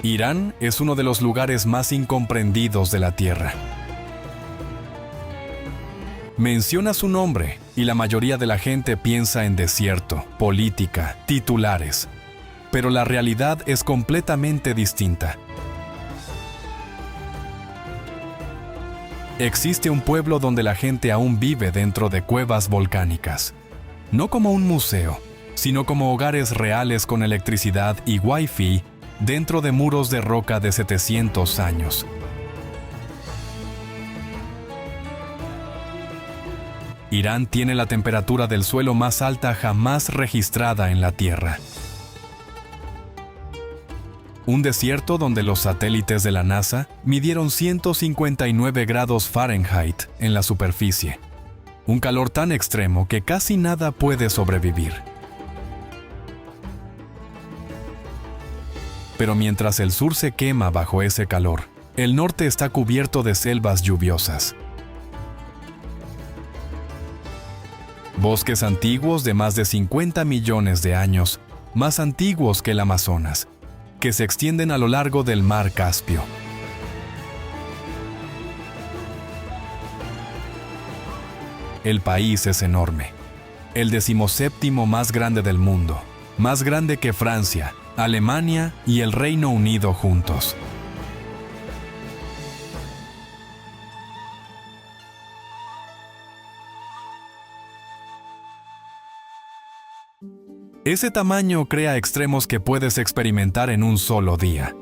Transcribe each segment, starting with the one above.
Irán es uno de los lugares más incomprendidos de la Tierra. Menciona su nombre y la mayoría de la gente piensa en desierto, política, titulares. Pero la realidad es completamente distinta. Existe un pueblo donde la gente aún vive dentro de cuevas volcánicas. No como un museo, sino como hogares reales con electricidad y Wi-Fi dentro de muros de roca de 700 años. Irán tiene la temperatura del suelo más alta jamás registrada en la Tierra. Un desierto donde los satélites de la NASA midieron 159 grados Fahrenheit en la superficie. Un calor tan extremo que casi nada puede sobrevivir. Pero mientras el sur se quema bajo ese calor, el norte está cubierto de selvas lluviosas. Bosques antiguos de más de 50 millones de años, más antiguos que el Amazonas, que se extienden a lo largo del mar Caspio. El país es enorme, el 17º más grande del mundo, más grande que Francia, Alemania y el Reino Unido juntos. Ese tamaño crea extremos que puedes experimentar en un solo día.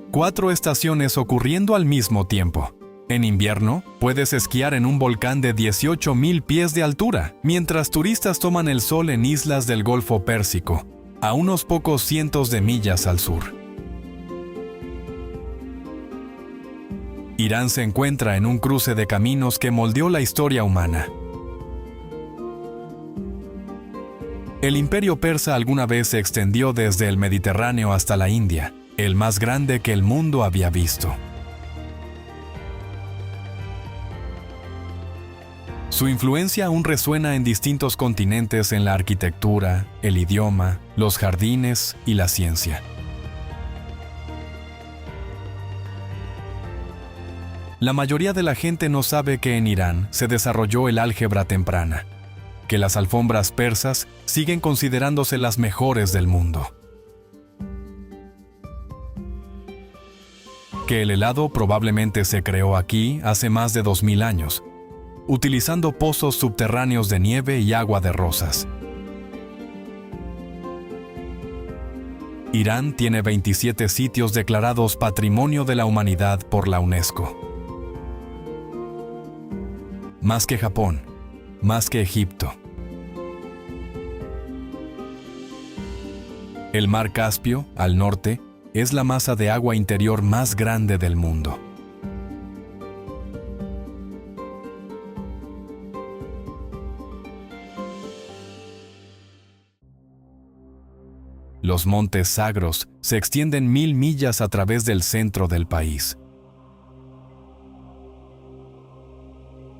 4 estaciones ocurriendo al mismo tiempo. En invierno, puedes esquiar en un volcán de 18,000 pies de altura, mientras turistas toman el sol en islas del Golfo Pérsico, a unos pocos cientos de millas al sur. Irán se encuentra en un cruce de caminos que moldeó la historia humana. El imperio persa alguna vez se extendió desde el Mediterráneo hasta la India, el más grande que el mundo había visto. Su influencia aún resuena en distintos continentes en la arquitectura, el idioma, los jardines y la ciencia. La mayoría de la gente no sabe que en Irán se desarrolló el álgebra temprana, que las alfombras persas siguen considerándose las mejores del mundo, que el helado probablemente se creó aquí hace más de 2000 años, utilizando pozos subterráneos de nieve y agua de rosas. Irán tiene 27 sitios declarados Patrimonio de la Humanidad por la UNESCO. Más que Japón, más que Egipto. El mar Caspio, al norte, es la masa de agua interior más grande del mundo. Los montes Zagros se extienden 1000 millas a través del centro del país.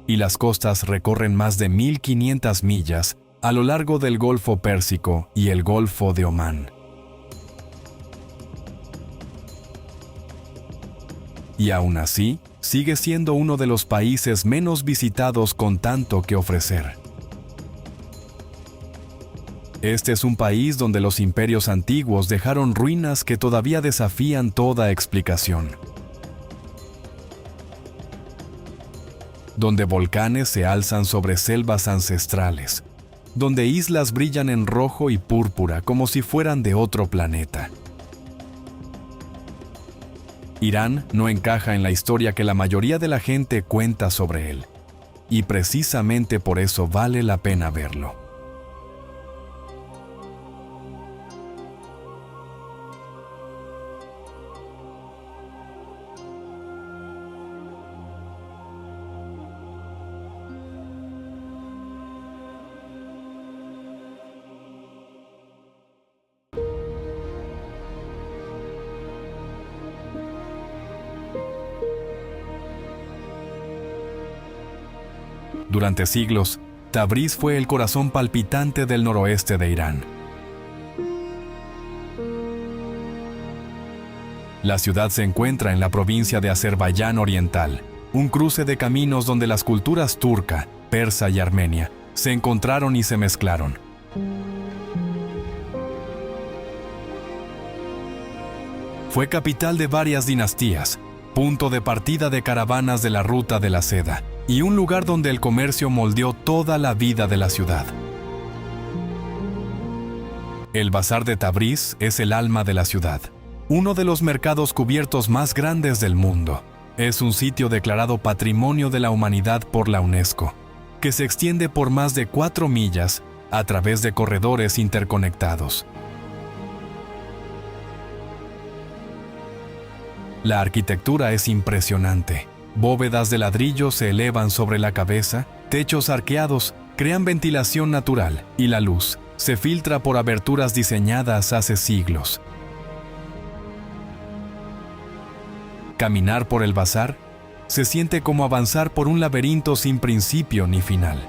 Y las costas recorren más de 1500 millas a lo largo del Golfo Pérsico y el Golfo de Omán. Y aún así, sigue siendo uno de los países menos visitados con tanto que ofrecer. Este es un país donde los imperios antiguos dejaron ruinas que todavía desafían toda explicación. Donde volcanes se alzan sobre selvas ancestrales. Donde islas brillan en rojo y púrpura como si fueran de otro planeta. Irán no encaja en la historia que la mayoría de la gente cuenta sobre él. Y precisamente por eso vale la pena verlo. Durante siglos, Tabriz fue el corazón palpitante del noroeste de Irán. La ciudad se encuentra en la provincia de Azerbaiyán Oriental, un cruce de caminos donde las culturas turca, persa y armenia se encontraron y se mezclaron. Fue capital de varias dinastías, punto de partida de caravanas de la Ruta de la Seda y un lugar donde el comercio moldeó toda la vida de la ciudad. El Bazar de Tabriz es el alma de la ciudad, uno de los mercados cubiertos más grandes del mundo. Es un sitio declarado Patrimonio de la Humanidad por la UNESCO, que se extiende por más de 4 millas a través de corredores interconectados. La arquitectura es impresionante. Bóvedas de ladrillo se elevan sobre la cabeza, techos arqueados crean ventilación natural y la luz se filtra por aberturas diseñadas hace siglos. Caminar por el bazar se siente como avanzar por un laberinto sin principio ni final.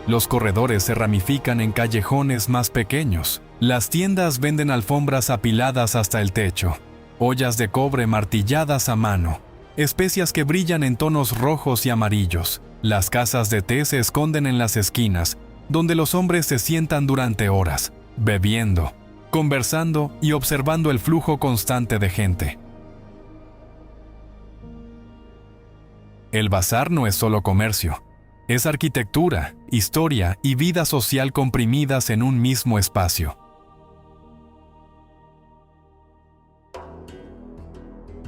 Los corredores se ramifican en callejones más pequeños. Las tiendas venden alfombras apiladas hasta el techo, ollas de cobre martilladas a mano, especias que brillan en tonos rojos y amarillos. Las casas de té se esconden en las esquinas, donde los hombres se sientan durante horas, bebiendo, conversando y observando el flujo constante de gente. El bazar no es solo comercio, es arquitectura, historia y vida social comprimidas en un mismo espacio.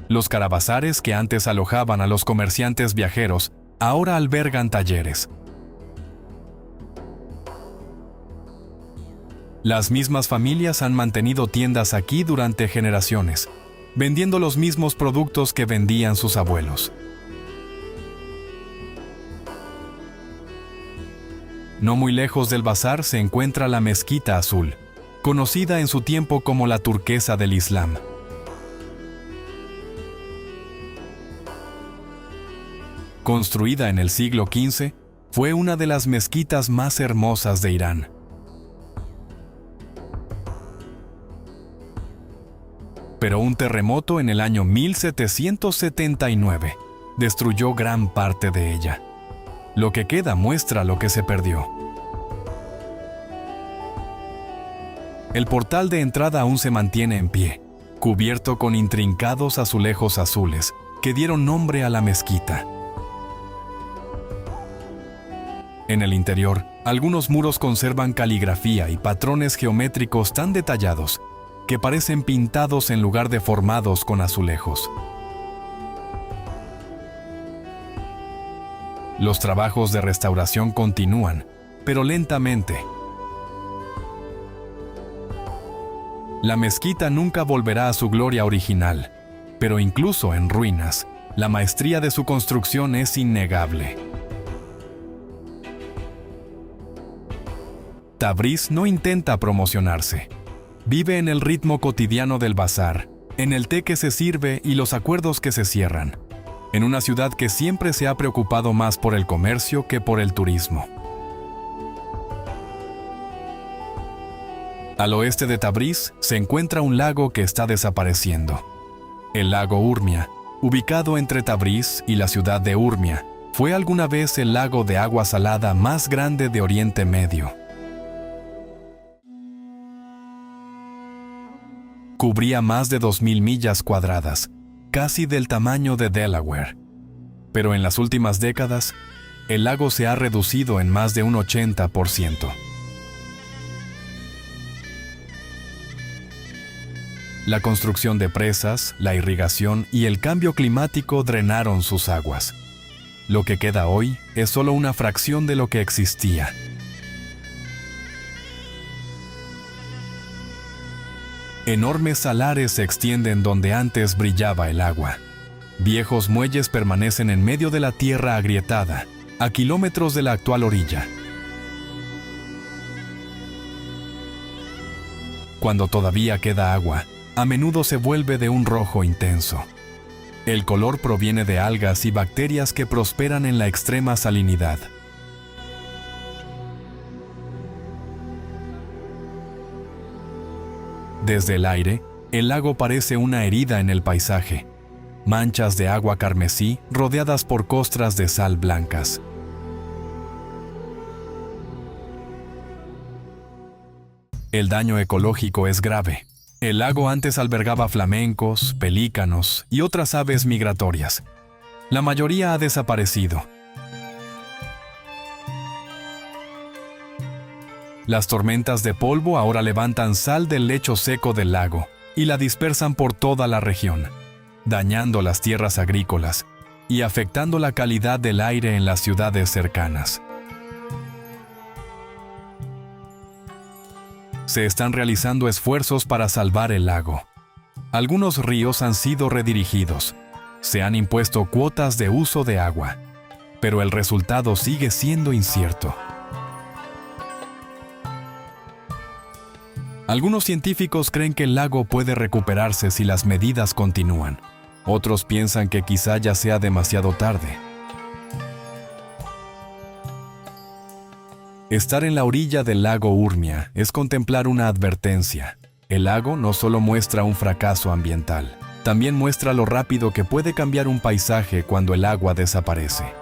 Los carabazares que antes alojaban a los comerciantes viajeros ahora albergan talleres. Las mismas familias han mantenido tiendas aquí durante generaciones, vendiendo los mismos productos que vendían sus abuelos. No muy lejos del bazar se encuentra la Mezquita Azul, conocida en su tiempo como la turquesa del Islam. Construida en el siglo XV, fue una de las mezquitas más hermosas de Irán. Pero un terremoto en el año 1779 destruyó gran parte de ella. Lo que queda muestra lo que se perdió. El portal de entrada aún se mantiene en pie, cubierto con intrincados azulejos azules que dieron nombre a la mezquita. En el interior, algunos muros conservan caligrafía y patrones geométricos tan detallados que parecen pintados en lugar de formados con azulejos. Los trabajos de restauración continúan, pero lentamente. La mezquita nunca volverá a su gloria original, pero incluso en ruinas, la maestría de su construcción es innegable. Tabriz no intenta promocionarse. Vive en el ritmo cotidiano del bazar, en el té que se sirve y los acuerdos que se cierran, en una ciudad que siempre se ha preocupado más por el comercio que por el turismo. Al oeste de Tabriz se encuentra un lago que está desapareciendo. El lago Urmia, ubicado entre Tabriz y la ciudad de Urmia, fue alguna vez el lago de agua salada más grande de Oriente Medio. Cubría más de 2.000 millas cuadradas, casi del tamaño de Delaware. Pero en las últimas décadas, el lago se ha reducido en más de un 80%. La construcción de presas, la irrigación y el cambio climático drenaron sus aguas. Lo que queda hoy es solo una fracción de lo que existía. Enormes salares se extienden donde antes brillaba el agua. Viejos muelles permanecen en medio de la tierra agrietada, a kilómetros de la actual orilla. Cuando todavía queda agua, a menudo se vuelve de un rojo intenso. El color proviene de algas y bacterias que prosperan en la extrema salinidad. Desde el aire, el lago parece una herida en el paisaje. Manchas de agua carmesí rodeadas por costras de sal blancas. El daño ecológico es grave. El lago antes albergaba flamencos, pelícanos y otras aves migratorias. La mayoría ha desaparecido. Las tormentas de polvo ahora levantan sal del lecho seco del lago y la dispersan por toda la región, dañando las tierras agrícolas y afectando la calidad del aire en las ciudades cercanas. Se están realizando esfuerzos para salvar el lago. Algunos ríos han sido redirigidos. Se han impuesto cuotas de uso de agua, pero el resultado sigue siendo incierto. Algunos científicos creen que el lago puede recuperarse si las medidas continúan. Otros piensan que quizá ya sea demasiado tarde. Estar en la orilla del lago Urmia es contemplar una advertencia. El lago no solo muestra un fracaso ambiental, también muestra lo rápido que puede cambiar un paisaje cuando el agua desaparece.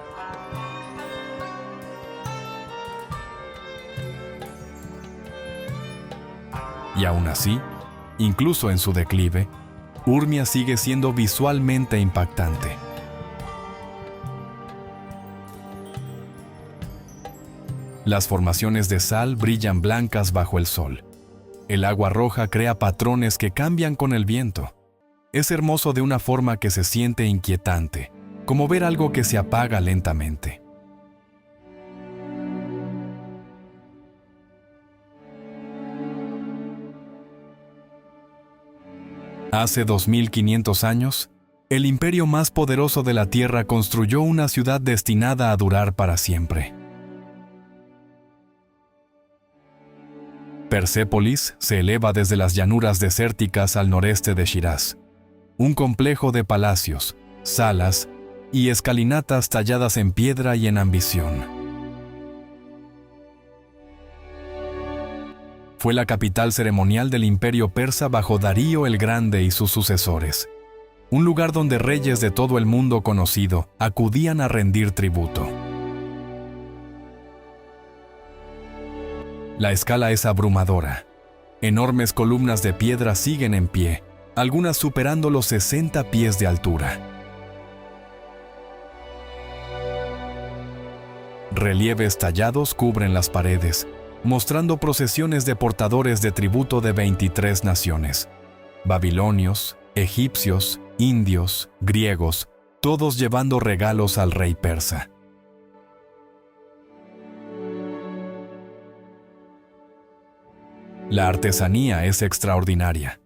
Y aún así, incluso en su declive, Urmia sigue siendo visualmente impactante. Las formaciones de sal brillan blancas bajo el sol. El agua roja crea patrones que cambian con el viento. Es hermoso de una forma que se siente inquietante, como ver algo que se apaga lentamente. Hace 2500 años, el imperio más poderoso de la Tierra construyó una ciudad destinada a durar para siempre. Persépolis se eleva desde las llanuras desérticas al noreste de Shiraz. Un complejo de palacios, salas y escalinatas talladas en piedra y en ambición. Fue la capital ceremonial del imperio persa bajo Darío el Grande y sus sucesores. Un lugar donde reyes de todo el mundo conocido acudían a rendir tributo. La escala es abrumadora. Enormes columnas de piedra siguen en pie, algunas superando los 60 pies de altura. Relieves tallados cubren las paredes, mostrando procesiones de portadores de tributo de 23 naciones. Babilonios, egipcios, indios, griegos, todos llevando regalos al rey persa. La artesanía es extraordinaria.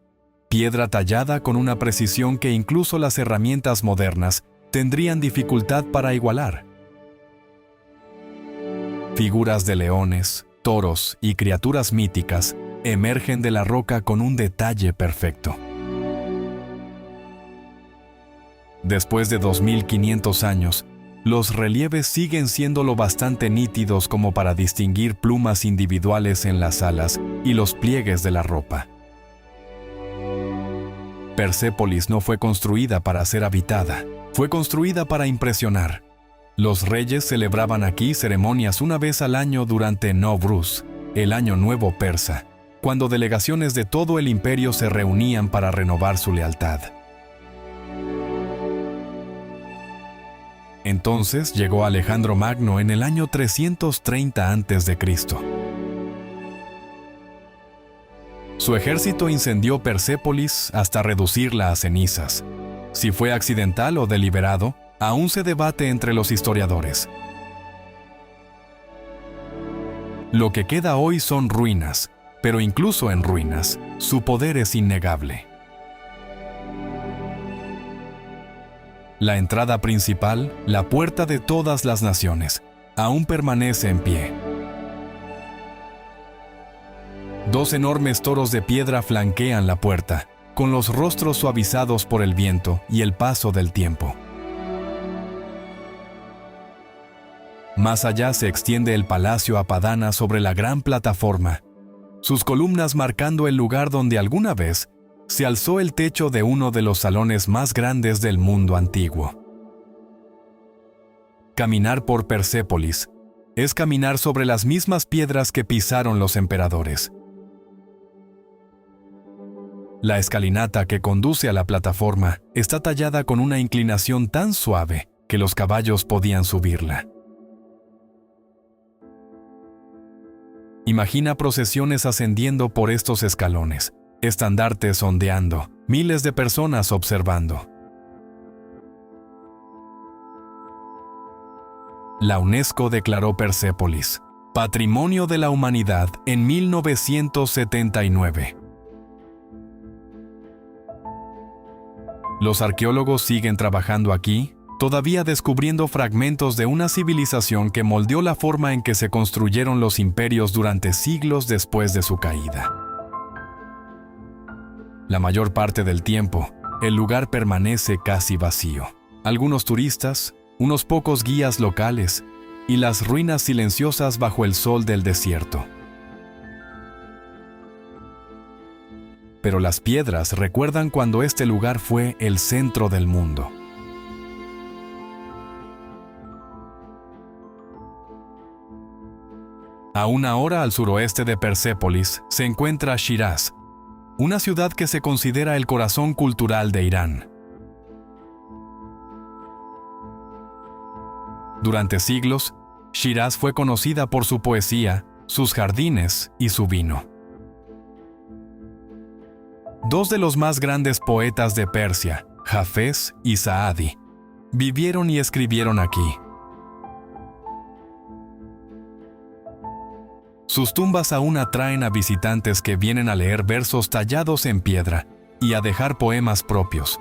Piedra tallada con una precisión que incluso las herramientas modernas tendrían dificultad para igualar. Figuras de leones, toros y criaturas míticas emergen de la roca con un detalle perfecto. Después de 2500 años, los relieves siguen siendo lo bastante nítidos como para distinguir plumas individuales en las alas y los pliegues de la ropa. Persépolis no fue construida para ser habitada, fue construida para impresionar. Los reyes celebraban aquí ceremonias una vez al año durante Nowruz, el Año Nuevo persa, cuando delegaciones de todo el imperio se reunían para renovar su lealtad. Entonces llegó Alejandro Magno en el año 330 a.C. Su ejército incendió Persépolis hasta reducirla a cenizas. Si fue accidental o deliberado, aún se debate entre los historiadores. Lo que queda hoy son ruinas, pero incluso en ruinas, su poder es innegable. La entrada principal, la puerta de todas las naciones, aún permanece en pie. 2 enormes toros de piedra flanquean la puerta, con los rostros suavizados por el viento y el paso del tiempo. Más allá se extiende el palacio Apadana sobre la gran plataforma. sus columnas marcando el lugar donde alguna vez se alzó el techo de uno de los salones más grandes del mundo antiguo. Caminar por Persépolis es caminar sobre las mismas piedras que pisaron los emperadores. La escalinata que conduce a la plataforma está tallada con una inclinación tan suave que los caballos podían subirla. Imagina procesiones ascendiendo por estos escalones, estandartes ondeando, miles de personas observando. La UNESCO declaró Persépolis Patrimonio de la Humanidad en 1979. Los arqueólogos siguen trabajando aquí, todavía descubriendo fragmentos de una civilización que moldeó la forma en que se construyeron los imperios durante siglos después de su caída. La mayor parte del tiempo, el lugar permanece casi vacío. Algunos turistas, unos pocos guías locales y las ruinas silenciosas bajo el sol del desierto. Pero las piedras recuerdan cuando este lugar fue el centro del mundo. A una hora al suroeste de Persépolis se encuentra Shiraz, una ciudad que se considera el corazón cultural de Irán. Durante siglos, Shiraz fue conocida por su poesía, sus jardines y su vino. Dos de los más grandes poetas de Persia, Hafez y Saadi, vivieron y escribieron aquí. Sus tumbas aún atraen a visitantes que vienen a leer versos tallados en piedra y a dejar poemas propios.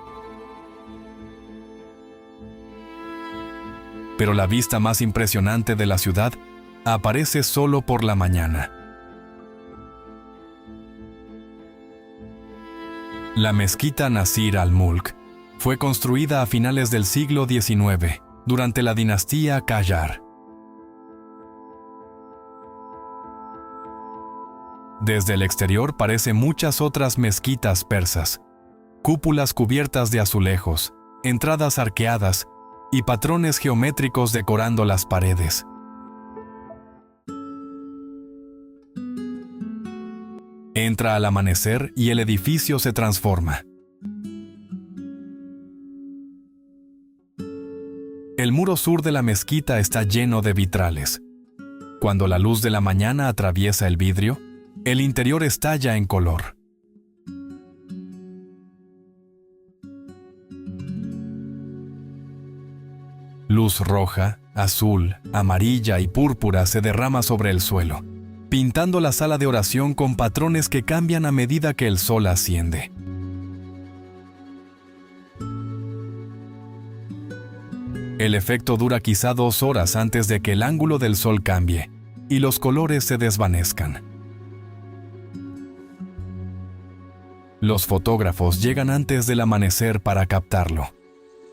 Pero la vista más impresionante de la ciudad aparece solo por la mañana. La mezquita Nasir al-Mulk fue construida a finales del siglo XIX, durante la dinastía Qajar. Desde el exterior parecen muchas otras mezquitas persas, cúpulas cubiertas de azulejos, entradas arqueadas y patrones geométricos decorando las paredes. Entra al amanecer y el edificio se transforma. El muro sur de la mezquita está lleno de vitrales. Cuando la luz de la mañana atraviesa el vidrio, el interior estalla en color. Luz roja, azul, amarilla y púrpura se derrama sobre el suelo, pintando la sala de oración con patrones que cambian a medida que el sol asciende. El efecto dura quizá 2 horas antes de que el ángulo del sol cambie y los colores se desvanezcan. Los fotógrafos llegan antes del amanecer para captarlo.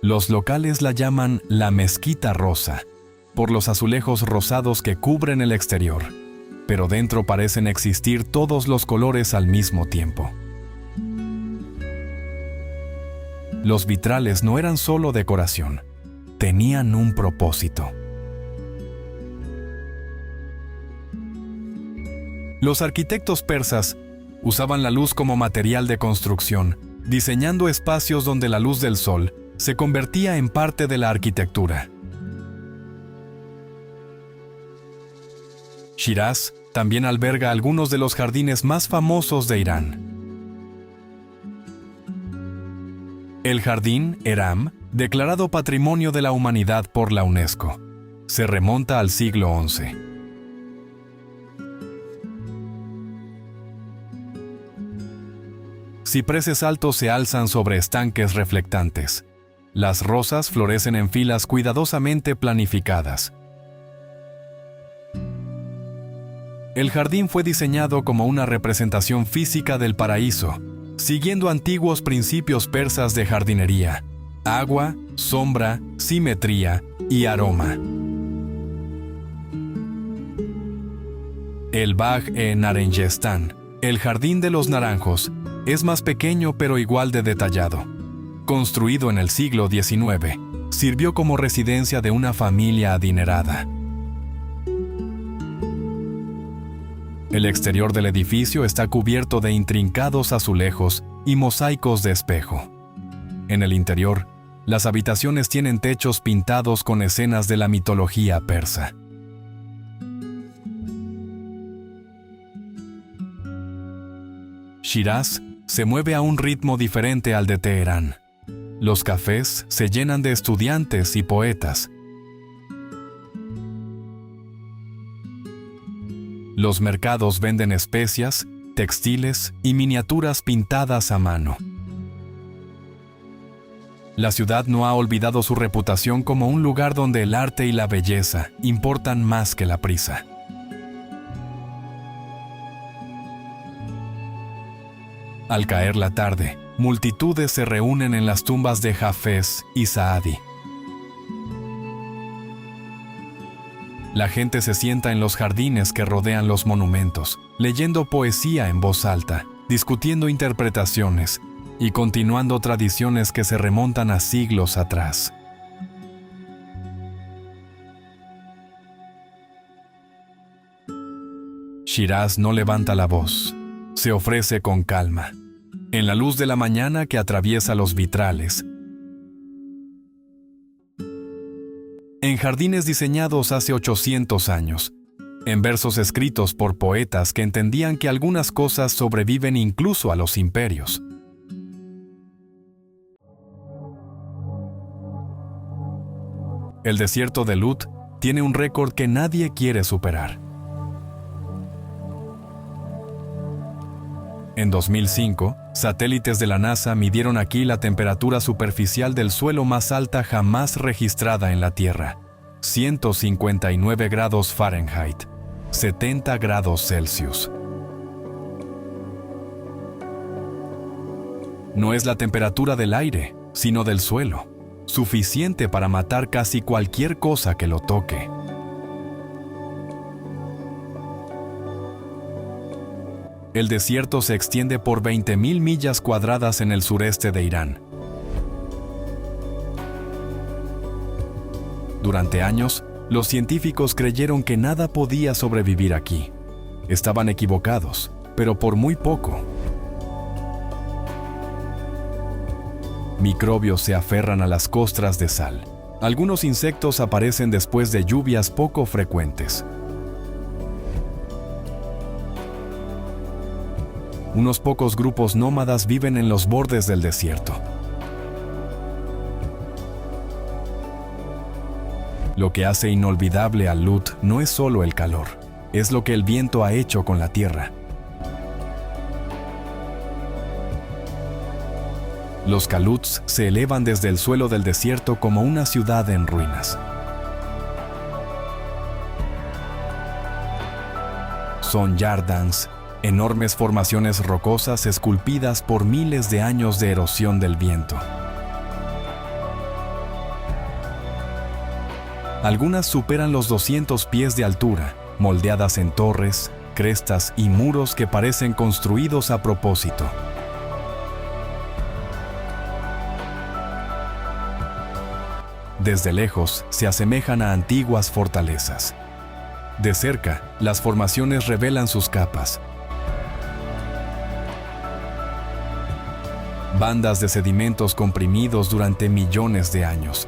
Los locales la llaman la Mezquita Rosa, por los azulejos rosados que cubren el exterior, pero dentro parecen existir todos los colores al mismo tiempo. Los vitrales no eran solo decoración, tenían un propósito. Los arquitectos persas usaban la luz como material de construcción, diseñando espacios donde la luz del sol se convertía en parte de la arquitectura. Shiraz también alberga algunos de los jardines más famosos de Irán. El Jardín Eram, declarado Patrimonio de la Humanidad por la UNESCO, se remonta al siglo XI. Cipreses altos se alzan sobre estanques reflectantes. Las rosas florecen en filas cuidadosamente planificadas. El jardín fue diseñado como una representación física del paraíso, siguiendo antiguos principios persas de jardinería: agua, sombra, simetría y aroma. El Bagh-e Narenjestán, El Jardín de los Naranjos es más pequeño pero igual de detallado. Construido en el siglo XIX, sirvió como residencia de una familia adinerada. El exterior del edificio está cubierto de intrincados azulejos y mosaicos de espejo. En el interior, las habitaciones tienen techos pintados con escenas de la mitología persa. Shiraz se mueve a un ritmo diferente al de Teherán. Los cafés se llenan de estudiantes y poetas. Los mercados venden especias, textiles y miniaturas pintadas a mano. La ciudad no ha olvidado su reputación como un lugar donde el arte y la belleza importan más que la prisa. Al caer la tarde, multitudes se reúnen en las tumbas de Hafez y Saadi. La gente se sienta en los jardines que rodean los monumentos, leyendo poesía en voz alta, discutiendo interpretaciones y continuando tradiciones que se remontan a siglos atrás. Shiraz no levanta la voz, se ofrece con calma, en la luz de la mañana que atraviesa los vitrales. En jardines diseñados hace 800 años, en versos escritos por poetas que entendían que algunas cosas sobreviven incluso a los imperios. El desierto de Lut tiene un récord que nadie quiere superar. En 2005, satélites de la NASA midieron aquí la temperatura superficial del suelo más alta jamás registrada en la Tierra, 159 grados Fahrenheit, 70 grados Celsius. No es la temperatura del aire, sino del suelo, suficiente para matar casi cualquier cosa que lo toque. El desierto se extiende por 20.000 millas cuadradas en el sureste de Irán. Durante años, los científicos creyeron que nada podía sobrevivir aquí. Estaban equivocados, pero por muy poco. Microbios se aferran a las costras de sal. Algunos insectos aparecen después de lluvias poco frecuentes. Unos pocos grupos nómadas viven en los bordes del desierto. Lo que hace inolvidable a Lut no es solo el calor, es lo que el viento ha hecho con la tierra. Los caluts se elevan desde el suelo del desierto como una ciudad en ruinas. Son yardans, enormes formaciones rocosas esculpidas por miles de años de erosión del viento. Algunas superan los 200 pies de altura, moldeadas en torres, crestas y muros que parecen construidos a propósito. Desde lejos se asemejan a antiguas fortalezas. De cerca, las formaciones revelan sus capas. Bandas de sedimentos comprimidos durante millones de años.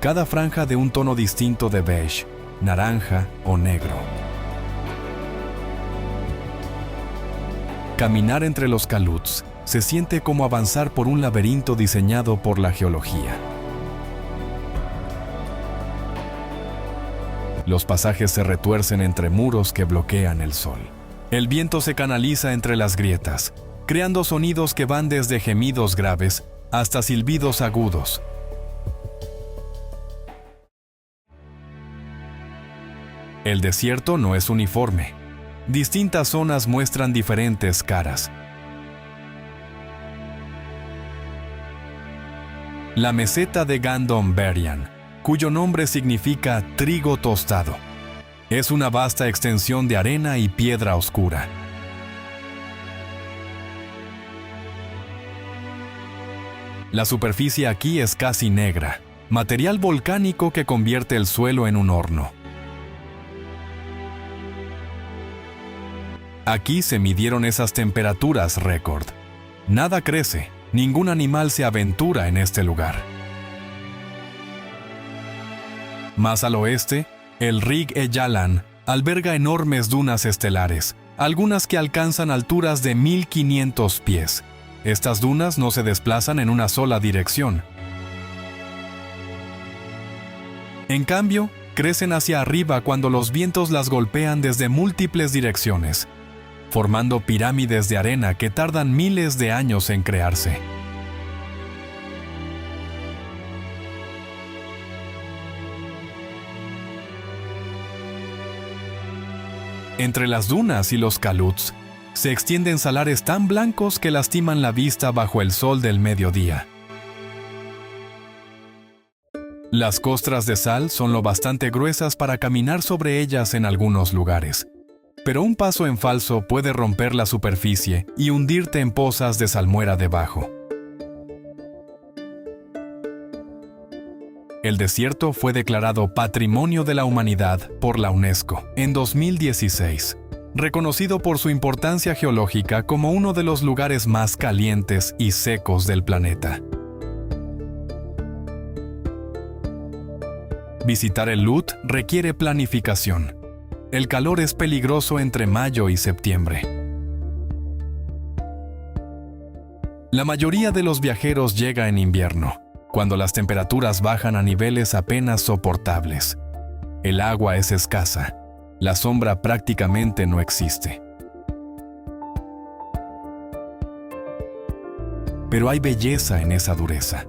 Cada franja de un tono distinto de beige, naranja o negro. Caminar entre los caluts se siente como avanzar por un laberinto diseñado por la geología. Los pasajes se retuercen entre muros que bloquean el sol. El viento se canaliza entre las grietas, creando sonidos que van desde gemidos graves hasta silbidos agudos. El desierto no es uniforme. Distintas zonas muestran diferentes caras. La meseta de Gandomberian, cuyo nombre significa trigo tostado, es una vasta extensión de arena y piedra oscura. La superficie aquí es casi negra, material volcánico que convierte el suelo en un horno. Aquí se midieron esas temperaturas récord. Nada crece, ningún animal se aventura en este lugar. Más al oeste, el Rig Eyalan alberga enormes dunas estelares, algunas que alcanzan alturas de 1500 pies. Estas dunas no se desplazan en una sola dirección. En cambio, crecen hacia arriba cuando los vientos las golpean desde múltiples direcciones, formando pirámides de arena que tardan miles de años en crearse. Entre las dunas y los caluts, se extienden salares tan blancos que lastiman la vista bajo el sol del mediodía. Las costras de sal son lo bastante gruesas para caminar sobre ellas en algunos lugares, pero un paso en falso puede romper la superficie y hundirte en pozas de salmuera debajo. El desierto fue declarado Patrimonio de la Humanidad por la UNESCO en 2016, reconocido por su importancia geológica como uno de los lugares más calientes y secos del planeta. Visitar el Lut requiere planificación. El calor es peligroso entre mayo y septiembre. La mayoría de los viajeros llega en invierno, cuando las temperaturas bajan a niveles apenas soportables. El agua es escasa. La sombra prácticamente no existe. Pero hay belleza en esa dureza.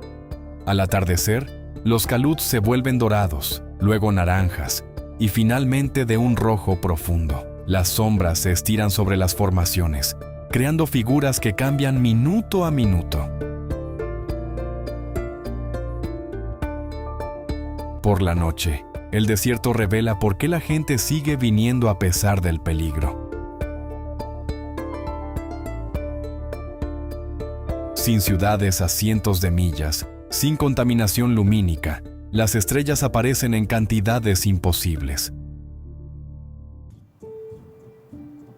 Al atardecer, los caluts se vuelven dorados, luego naranjas, y finalmente de un rojo profundo. Las sombras se estiran sobre las formaciones, creando figuras que cambian minuto a minuto. Por la noche, el desierto revela por qué la gente sigue viniendo a pesar del peligro. Sin ciudades a cientos de millas, sin contaminación lumínica, las estrellas aparecen en cantidades imposibles.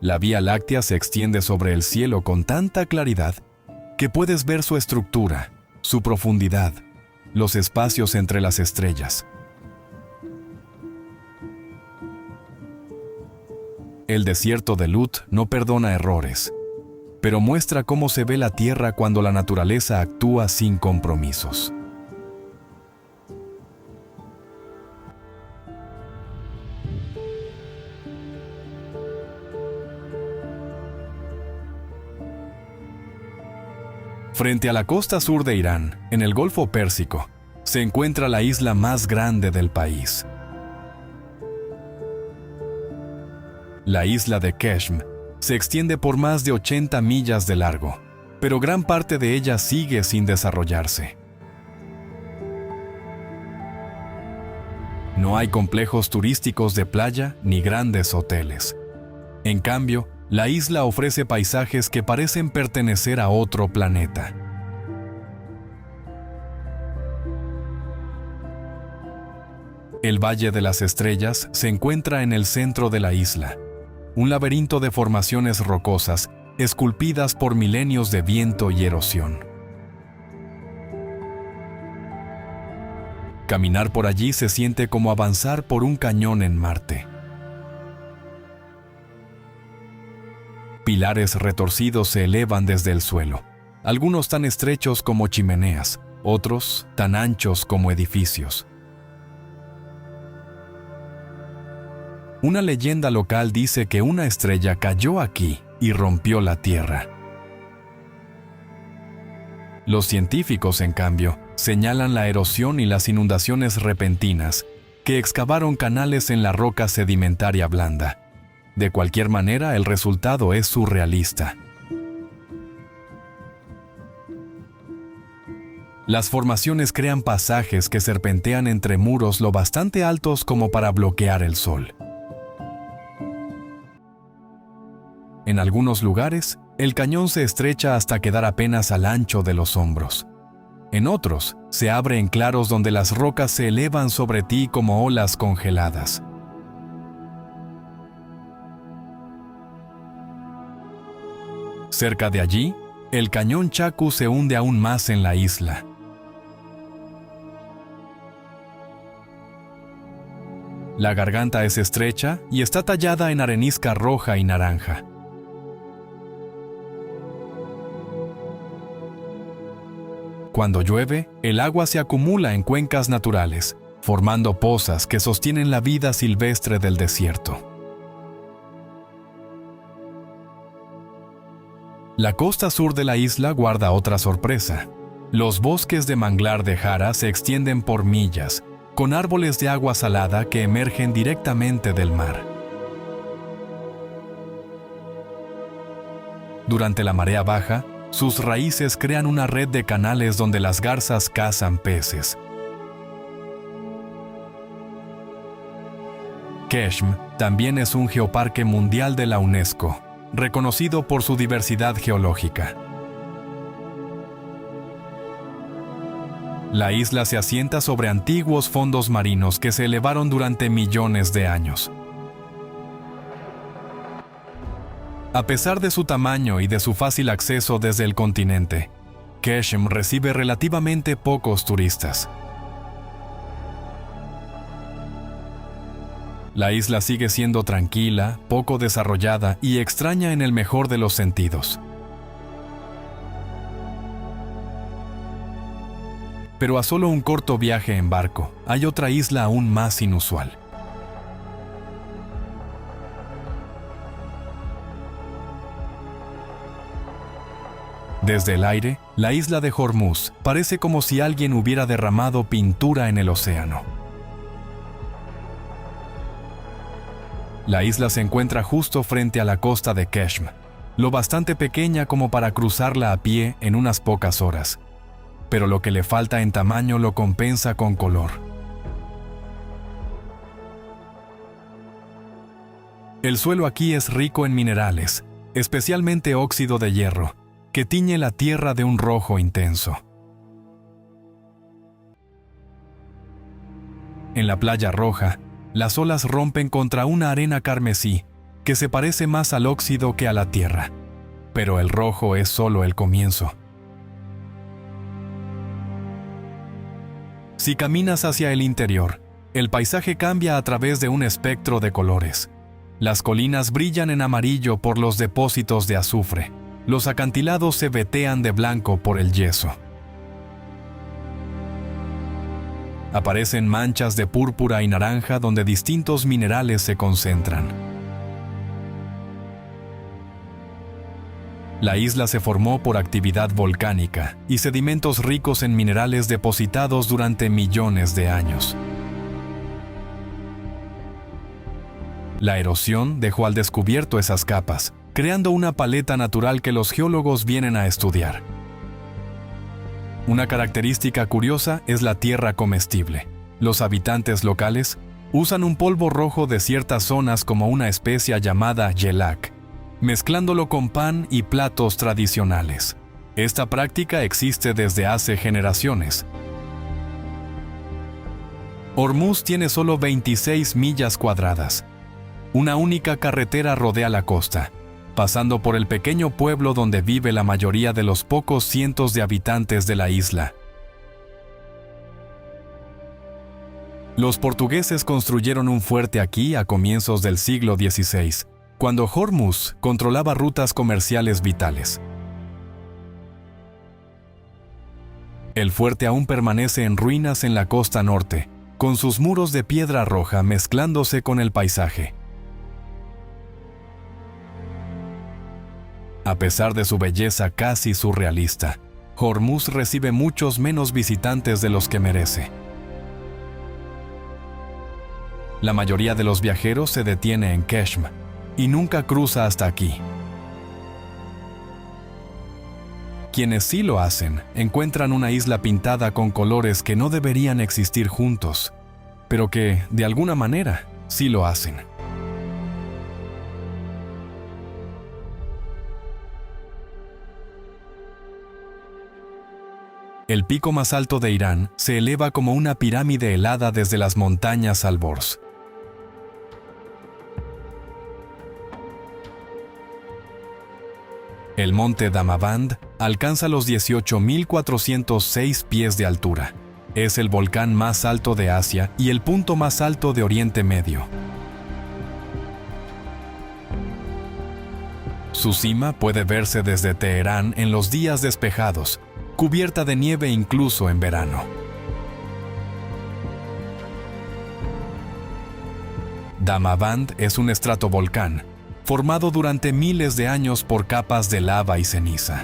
La Vía Láctea se extiende sobre el cielo con tanta claridad que puedes ver su estructura, su profundidad, los espacios entre las estrellas. El desierto de Lut no perdona errores, pero muestra cómo se ve la Tierra cuando la naturaleza actúa sin compromisos. Frente a la costa sur de Irán, en el Golfo Pérsico, se encuentra la isla más grande del país. La isla de Keshm se extiende por más de 80 millas de largo, pero gran parte de ella sigue sin desarrollarse. No hay complejos turísticos de playa ni grandes hoteles. En cambio, la isla ofrece paisajes que parecen pertenecer a otro planeta. El Valle de las Estrellas se encuentra en el centro de la isla, un laberinto de formaciones rocosas esculpidas por milenios de viento y erosión. Caminar por allí se siente como avanzar por un cañón en Marte. Pilares retorcidos se elevan desde el suelo, algunos tan estrechos como chimeneas, otros tan anchos como edificios. Una leyenda local dice que una estrella cayó aquí y rompió la Tierra. Los científicos, en cambio, señalan la erosión y las inundaciones repentinas que excavaron canales en la roca sedimentaria blanda. De cualquier manera, el resultado es surrealista. Las formaciones crean pasajes que serpentean entre muros lo bastante altos como para bloquear el sol. En algunos lugares, el cañón se estrecha hasta quedar apenas al ancho de los hombros. En otros, se abre en claros donde las rocas se elevan sobre ti como olas congeladas. Cerca de allí, el cañón Chaco se hunde aún más en la isla. La garganta es estrecha y está tallada en arenisca roja y naranja. Cuando llueve, el agua se acumula en cuencas naturales, formando pozas que sostienen la vida silvestre del desierto. La costa sur de la isla guarda otra sorpresa. Los bosques de manglar de Jara se extienden por millas, con árboles de agua salada que emergen directamente del mar. Durante la marea baja, sus raíces crean una red de canales donde las garzas cazan peces. Keshm también es un geoparque mundial de la UNESCO, reconocido por su diversidad geológica. La isla se asienta sobre antiguos fondos marinos que se elevaron durante millones de años. A pesar de su tamaño y de su fácil acceso desde el continente, Keshm recibe relativamente pocos turistas. La isla sigue siendo tranquila, poco desarrollada y extraña en el mejor de los sentidos. Pero a solo un corto viaje en barco, hay otra isla aún más inusual. Desde el aire, la isla de Hormuz parece como si alguien hubiera derramado pintura en el océano. La isla se encuentra justo frente a la costa de Keshm, lo bastante pequeña como para cruzarla a pie en unas pocas horas, pero lo que le falta en tamaño lo compensa con color. El suelo aquí es rico en minerales, especialmente óxido de hierro, que tiñe la tierra de un rojo intenso. En la playa roja, las olas rompen contra una arena carmesí que se parece más al óxido que a la tierra, pero el rojo es solo el comienzo. Si caminas hacia el interior, el paisaje cambia a través de un espectro de colores. Las colinas brillan en amarillo por los depósitos de azufre. Los acantilados se vetean de blanco por el yeso. Aparecen manchas de púrpura y naranja donde distintos minerales se concentran. La isla se formó por actividad volcánica y sedimentos ricos en minerales depositados durante millones de años. La erosión dejó al descubierto esas capas, creando una paleta natural que los geólogos vienen a estudiar. Una característica curiosa es la tierra comestible. Los habitantes locales usan un polvo rojo de ciertas zonas como una especia llamada yelak, mezclándolo con pan y platos tradicionales. Esta práctica existe desde hace generaciones. Hormuz tiene solo 26 millas cuadradas. Una única carretera rodea la costa, pasando por el pequeño pueblo donde vive la mayoría de los pocos cientos de habitantes de la isla. Los portugueses construyeron un fuerte aquí a comienzos del siglo XVI, cuando Hormuz controlaba rutas comerciales vitales. El fuerte aún permanece en ruinas en la costa norte, con sus muros de piedra roja mezclándose con el paisaje. A pesar de su belleza casi surrealista, Hormuz recibe muchos menos visitantes de los que merece. La mayoría de los viajeros se detiene en Keshm y nunca cruza hasta aquí. Quienes sí lo hacen, encuentran una isla pintada con colores que no deberían existir juntos, pero que, de alguna manera, sí lo hacen. El pico más alto de Irán se eleva como una pirámide helada desde las montañas Alborz. El monte Damavand alcanza los 18.406 pies de altura. Es el volcán más alto de Asia y el punto más alto de Oriente Medio. Su cima puede verse desde Teherán en los días despejados, cubierta de nieve incluso en verano. Damavand es un estratovolcán, formado durante miles de años por capas de lava y ceniza.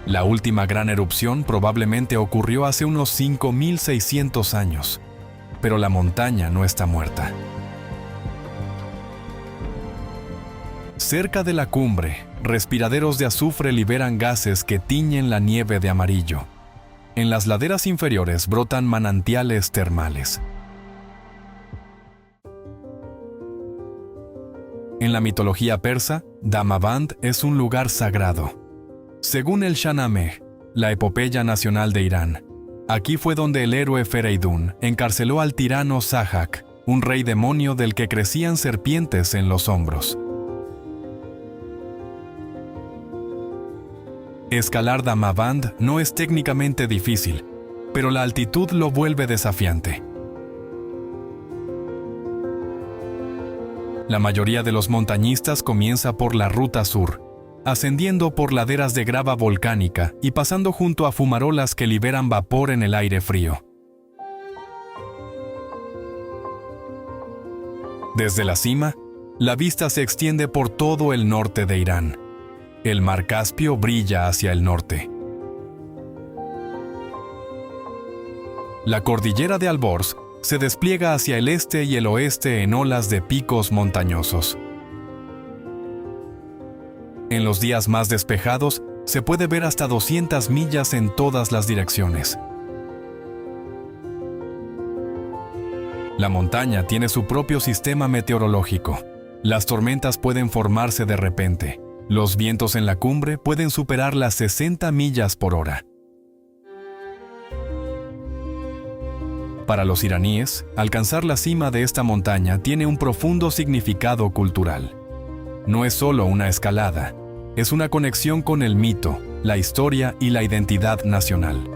La última gran erupción probablemente ocurrió hace unos 5.600 años, pero la montaña no está muerta. Cerca de la cumbre, respiraderos de azufre liberan gases que tiñen la nieve de amarillo. En las laderas inferiores brotan manantiales termales. En la mitología persa, Damavand es un lugar sagrado. Según el Shahnameh, la epopeya nacional de Irán, aquí fue donde el héroe Fereidún encarceló al tirano Sahak, un rey demonio del que crecían serpientes en los hombros. Escalar Damavand no es técnicamente difícil, pero la altitud lo vuelve desafiante. La mayoría de los montañistas comienza por la ruta sur, ascendiendo por laderas de grava volcánica y pasando junto a fumarolas que liberan vapor en el aire frío. Desde la cima, la vista se extiende por todo el norte de Irán. El mar Caspio brilla hacia el norte. La cordillera de Alborz se despliega hacia el este y el oeste en olas de picos montañosos. En los días más despejados, se puede ver hasta 200 millas en todas las direcciones. La montaña tiene su propio sistema meteorológico. Las tormentas pueden formarse de repente. Los vientos en la cumbre pueden superar las 60 millas por hora. Para los iraníes, alcanzar la cima de esta montaña tiene un profundo significado cultural. No es solo una escalada, es una conexión con el mito, la historia y la identidad nacional.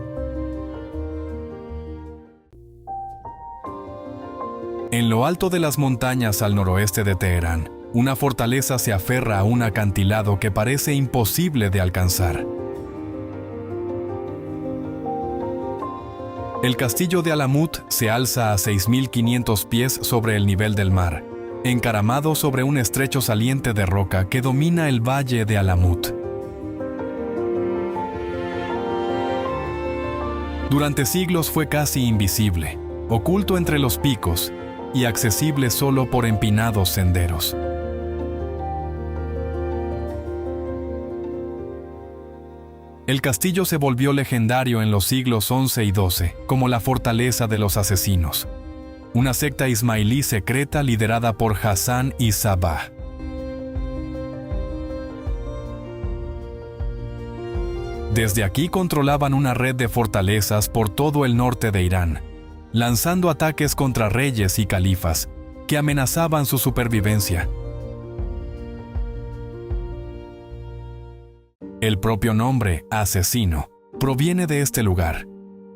En lo alto de las montañas al noroeste de Teherán, una fortaleza se aferra a un acantilado que parece imposible de alcanzar. El castillo de Alamut se alza a 6.500 pies sobre el nivel del mar, encaramado sobre un estrecho saliente de roca que domina el valle de Alamut. Durante siglos fue casi invisible, oculto entre los picos y accesible solo por empinados senderos. El castillo se volvió legendario en los siglos XI y XII como la fortaleza de los asesinos, una secta ismailí secreta liderada por Hassan y Sabah. Desde aquí controlaban una red de fortalezas por todo el norte de Irán, lanzando ataques contra reyes y califas que amenazaban su supervivencia. El propio nombre, asesino, proviene de este lugar.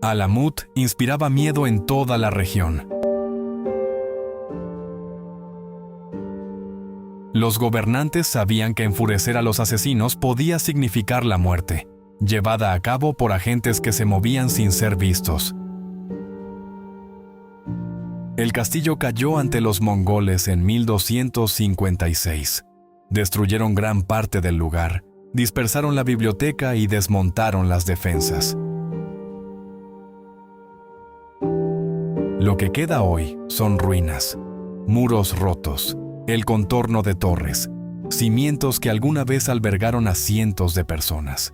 Alamut inspiraba miedo en toda la región. Los gobernantes sabían que enfurecer a los asesinos podía significar la muerte, llevada a cabo por agentes que se movían sin ser vistos. El castillo cayó ante los mongoles en 1256. Destruyeron gran parte del lugar, dispersaron la biblioteca y desmontaron las defensas. Lo que queda hoy son ruinas, muros rotos, el contorno de torres, cimientos que alguna vez albergaron a cientos de personas.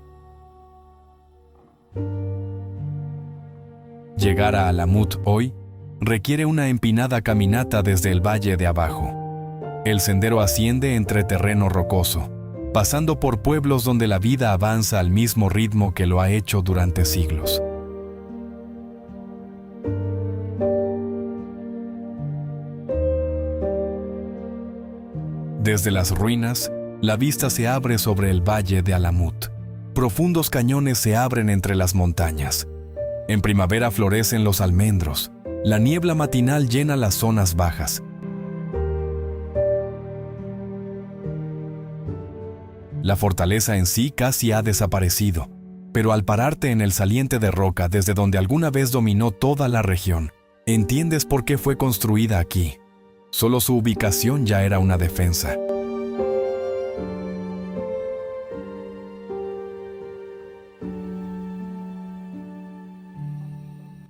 Llegar a Alamut hoy requiere una empinada caminata desde el valle de abajo. El sendero asciende entre terreno rocoso, pasando por pueblos donde la vida avanza al mismo ritmo que lo ha hecho durante siglos. Desde las ruinas, la vista se abre sobre el valle de Alamut. Profundos cañones se abren entre las montañas. En primavera florecen los almendros. La niebla matinal llena las zonas bajas. La fortaleza en sí casi ha desaparecido, pero al pararte en el saliente de roca desde donde alguna vez dominó toda la región, entiendes por qué fue construida aquí. Solo su ubicación ya era una defensa.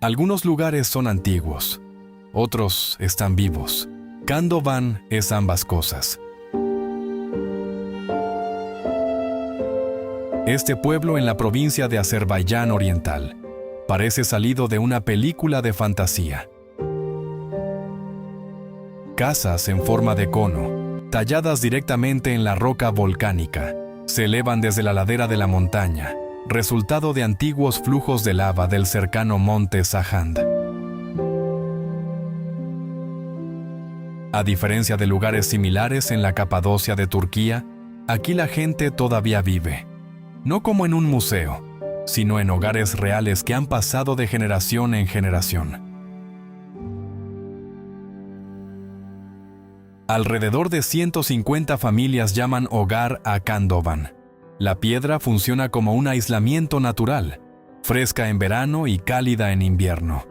Algunos lugares son antiguos, otros están vivos. Khandovan es ambas cosas. Este pueblo en la provincia de Azerbaiyán Oriental parece salido de una película de fantasía. Casas en forma de cono, talladas directamente en la roca volcánica, se elevan desde la ladera de la montaña, resultado de antiguos flujos de lava del cercano monte Sahand. A diferencia de lugares similares en la Capadocia de Turquía, aquí la gente todavía vive, no como en un museo, sino en hogares reales que han pasado de generación en generación. Alrededor de 150 familias llaman hogar a Khandovan. La piedra funciona como un aislamiento natural, fresca en verano y cálida en invierno.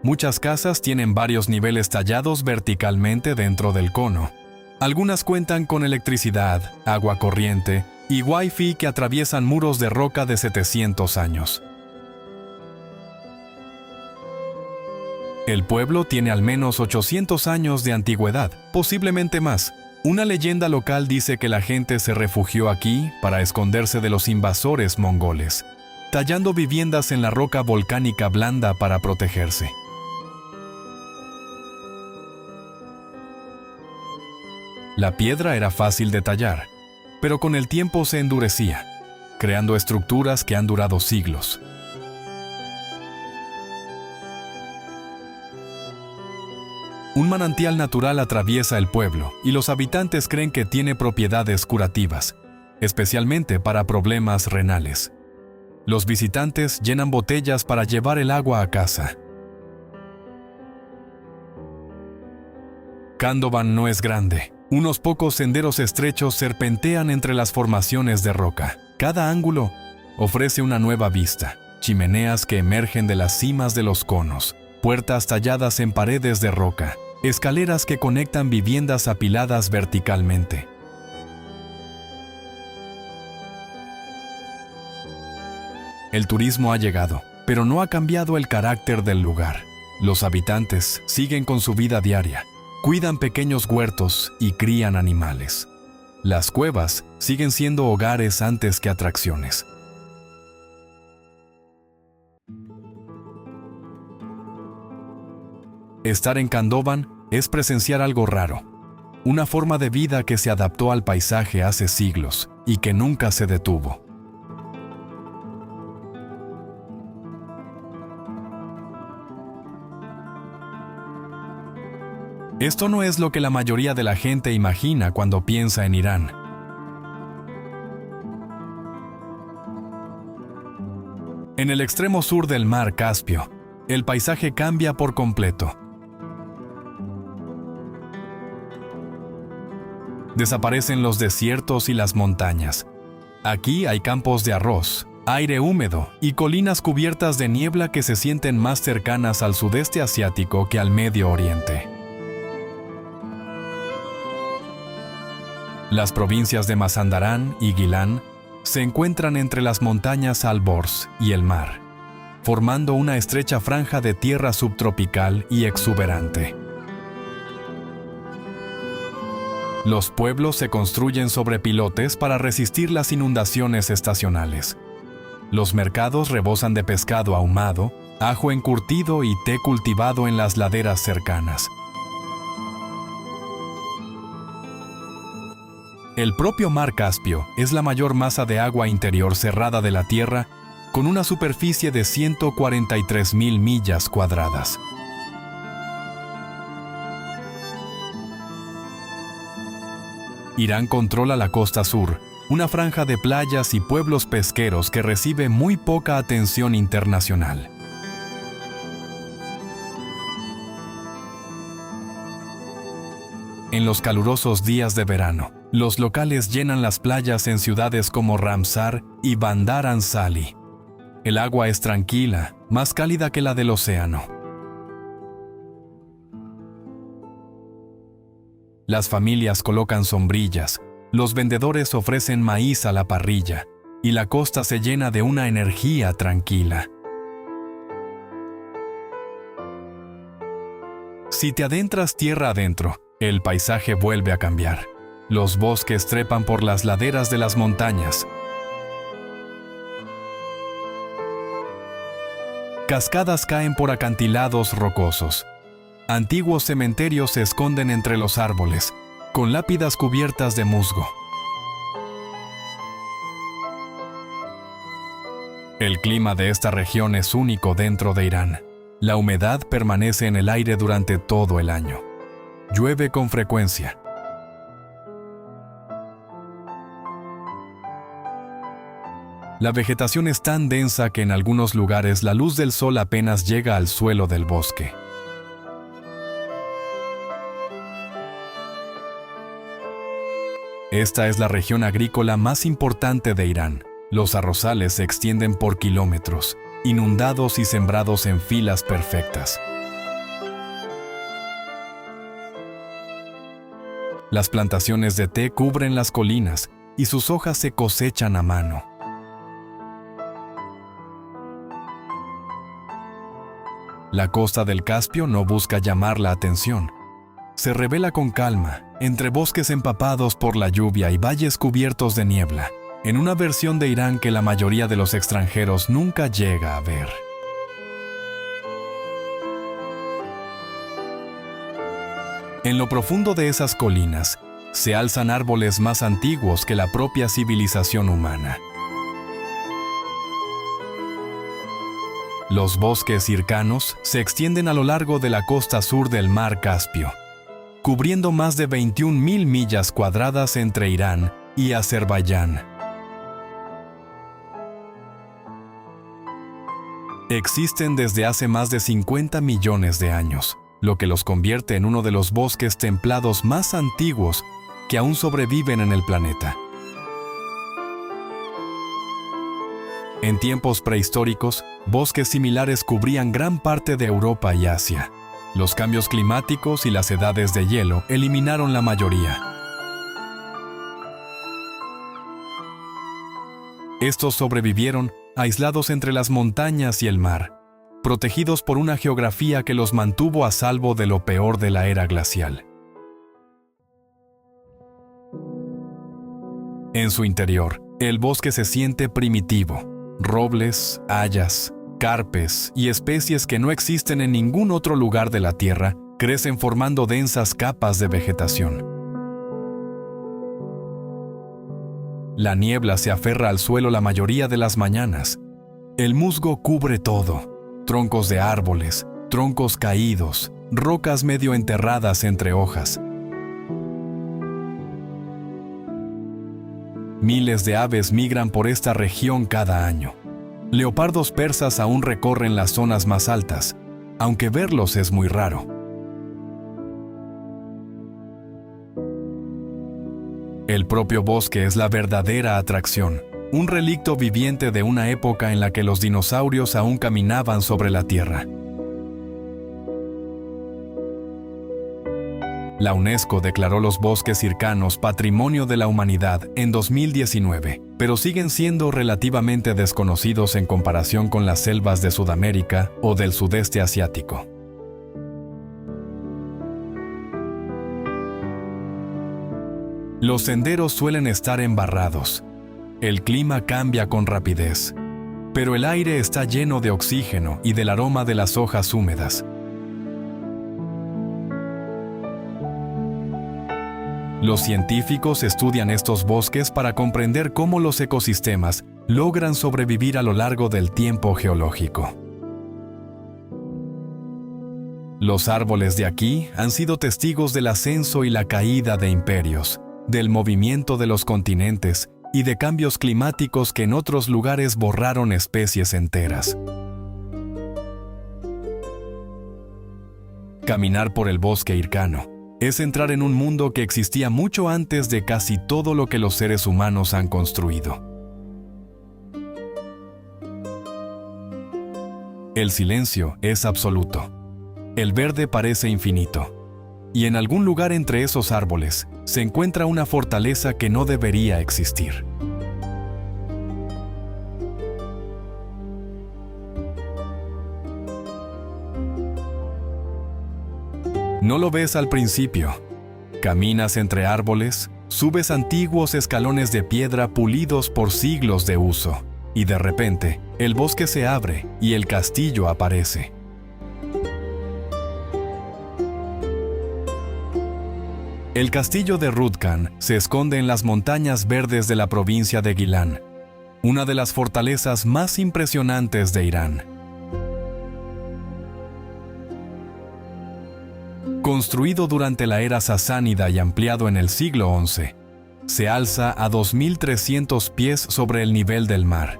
Muchas casas tienen varios niveles tallados verticalmente dentro del cono. Algunas cuentan con electricidad, agua corriente y Wi-Fi que atraviesan muros de roca de 700 años. El pueblo tiene al menos 800 años de antigüedad, posiblemente más. Una leyenda local dice que la gente se refugió aquí para esconderse de los invasores mongoles, tallando viviendas en la roca volcánica blanda para protegerse. La piedra era fácil de tallar, pero con el tiempo se endurecía, creando estructuras que han durado siglos. Un manantial natural atraviesa el pueblo y los habitantes creen que tiene propiedades curativas, especialmente para problemas renales. Los visitantes llenan botellas para llevar el agua a casa. Khandovan no es grande. Unos pocos senderos estrechos serpentean entre las formaciones de roca. Cada ángulo ofrece una nueva vista. Chimeneas que emergen de las cimas de los conos, puertas talladas en paredes de roca, escaleras que conectan viviendas apiladas verticalmente. El turismo ha llegado, pero no ha cambiado el carácter del lugar. Los habitantes siguen con su vida diaria. Cuidan pequeños huertos y crían animales. Las cuevas siguen siendo hogares antes que atracciones. Estar en Khandovan es presenciar algo raro, una forma de vida que se adaptó al paisaje hace siglos y que nunca se detuvo. Esto no es lo que la mayoría de la gente imagina cuando piensa en Irán. En el extremo sur del mar Caspio, el paisaje cambia por completo. Desaparecen los desiertos y las montañas. Aquí hay campos de arroz, aire húmedo y colinas cubiertas de niebla que se sienten más cercanas al sudeste asiático que al Medio Oriente. Las provincias de Mazandarán y Gilán se encuentran entre las montañas Alborz y el mar, formando una estrecha franja de tierra subtropical y exuberante. Los pueblos se construyen sobre pilotes para resistir las inundaciones estacionales. Los mercados rebosan de pescado ahumado, ajo encurtido y té cultivado en las laderas cercanas. El propio mar Caspio es la mayor masa de agua interior cerrada de la Tierra, con una superficie de 143.000 millas cuadradas. Irán controla la costa sur, una franja de playas y pueblos pesqueros que recibe muy poca atención internacional. En los calurosos días de verano, los locales llenan las playas en ciudades como Ramsar y Bandar Ansali. El agua es tranquila, más cálida que la del océano. Las familias colocan sombrillas, los vendedores ofrecen maíz a la parrilla, y la costa se llena de una energía tranquila. Si te adentras tierra adentro, el paisaje vuelve a cambiar. Los bosques trepan por las laderas de las montañas. Cascadas caen por acantilados rocosos. Antiguos cementerios se esconden entre los árboles, con lápidas cubiertas de musgo. El clima de esta región es único dentro de Irán. La humedad permanece en el aire durante todo el año. Llueve con frecuencia. La vegetación es tan densa que en algunos lugares la luz del sol apenas llega al suelo del bosque. Esta es la región agrícola más importante de Irán. Los arrozales se extienden por kilómetros, inundados y sembrados en filas perfectas. Las plantaciones de té cubren las colinas y sus hojas se cosechan a mano. La costa del Caspio no busca llamar la atención. Se revela con calma, entre bosques empapados por la lluvia y valles cubiertos de niebla, en una versión de Irán que la mayoría de los extranjeros nunca llega a ver. En lo profundo de esas colinas, se alzan árboles más antiguos que la propia civilización humana. Los bosques hircanos se extienden a lo largo de la costa sur del mar Caspio, cubriendo más de 21.000 millas cuadradas entre Irán y Azerbaiyán. Existen desde hace más de 50 millones de años, lo que los convierte en uno de los bosques templados más antiguos que aún sobreviven en el planeta. En tiempos prehistóricos, bosques similares cubrían gran parte de Europa y Asia. Los cambios climáticos y las edades de hielo eliminaron la mayoría. Estos sobrevivieron aislados entre las montañas y el mar, protegidos por una geografía que los mantuvo a salvo de lo peor de la era glacial. En su interior, el bosque se siente primitivo. Robles, hayas, carpes y especies que no existen en ningún otro lugar de la Tierra crecen formando densas capas de vegetación. La niebla se aferra al suelo la mayoría de las mañanas. El musgo cubre todo. Troncos de árboles, troncos caídos, rocas medio enterradas entre hojas. Miles de aves migran por esta región cada año. Leopardos persas aún recorren las zonas más altas, aunque verlos es muy raro. El propio bosque es la verdadera atracción, un relicto viviente de una época en la que los dinosaurios aún caminaban sobre la Tierra. La UNESCO declaró los bosques hircanos Patrimonio de la Humanidad en 2019, pero siguen siendo relativamente desconocidos en comparación con las selvas de Sudamérica o del sudeste asiático. Los senderos suelen estar embarrados. El clima cambia con rapidez, pero el aire está lleno de oxígeno y del aroma de las hojas húmedas. Los científicos estudian estos bosques para comprender cómo los ecosistemas logran sobrevivir a lo largo del tiempo geológico. Los árboles de aquí han sido testigos del ascenso y la caída de imperios, del movimiento de los continentes y de cambios climáticos que en otros lugares borraron especies enteras. Caminar por el bosque hircano es entrar en un mundo que existía mucho antes de casi todo lo que los seres humanos han construido. El silencio es absoluto. El verde parece infinito. Y en algún lugar entre esos árboles se encuentra una fortaleza que no debería existir. No lo ves al principio. Caminas entre árboles, subes antiguos escalones de piedra pulidos por siglos de uso, y de repente, el bosque se abre y el castillo aparece. El castillo de Rudkan se esconde en las montañas verdes de la provincia de Gilán, una de las fortalezas más impresionantes de Irán. Construido durante la era sasánida y ampliado en el siglo XI, se alza a 2.300 pies sobre el nivel del mar.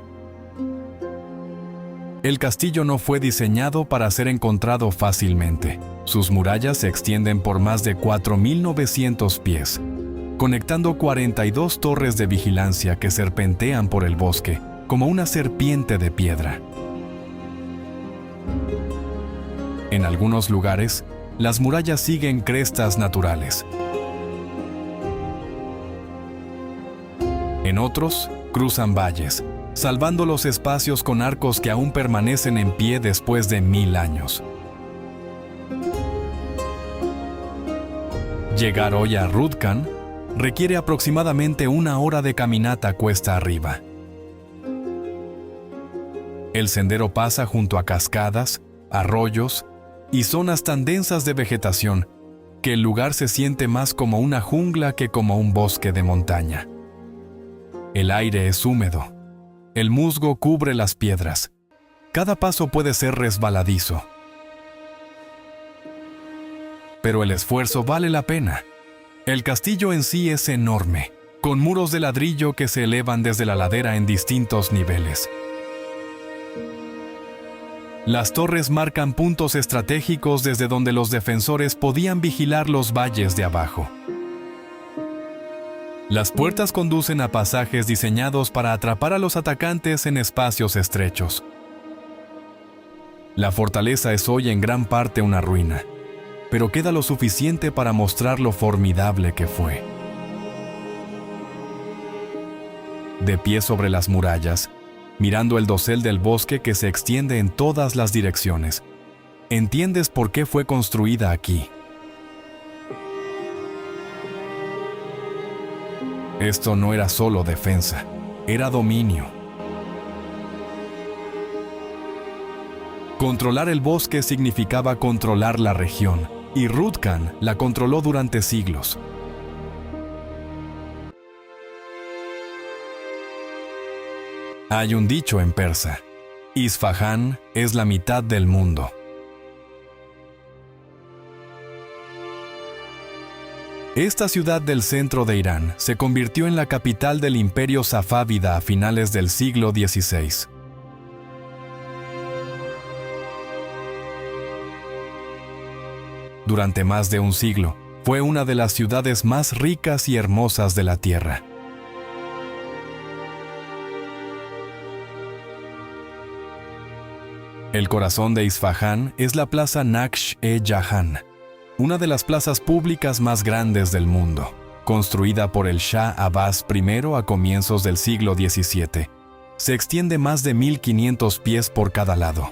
El castillo no fue diseñado para ser encontrado fácilmente. Sus murallas se extienden por más de 4.900 pies, conectando 42 torres de vigilancia que serpentean por el bosque como una serpiente de piedra. En algunos lugares, las murallas siguen crestas naturales. En otros, cruzan valles, salvando los espacios con arcos que aún permanecen en pie después de 1000 años. Llegar hoy a Rudkan requiere aproximadamente 1 hora de caminata cuesta arriba. El sendero pasa junto a cascadas, arroyos y zonas tan densas de vegetación que el lugar se siente más como una jungla que como un bosque de montaña. El aire es húmedo. El musgo cubre las piedras. Cada paso puede ser resbaladizo. Pero el esfuerzo vale la pena. El castillo en sí es enorme, con muros de ladrillo que se elevan desde la ladera en distintos niveles. Las torres marcan puntos estratégicos desde donde los defensores podían vigilar los valles de abajo. Las puertas conducen a pasajes diseñados para atrapar a los atacantes en espacios estrechos. La fortaleza es hoy en gran parte una ruina, pero queda lo suficiente para mostrar lo formidable que fue. De pie sobre las murallas, mirando el dosel del bosque que se extiende en todas las direcciones, entiendes por qué fue construida aquí. Esto no era solo defensa, era dominio. Controlar el bosque significaba controlar la región, y Rudkan la controló durante siglos. Hay un dicho en persa: Isfahán es la mitad del mundo. Esta ciudad del centro de Irán se convirtió en la capital del imperio safávida a finales del siglo XVI. Durante más de un siglo, fue una de las ciudades más ricas y hermosas de la tierra. El corazón de Isfahán es la plaza Naksh-e-Jahan, una de las plazas públicas más grandes del mundo, construida por el Shah Abbas I a comienzos del siglo XVII. Se extiende más de 1.500 pies por cada lado.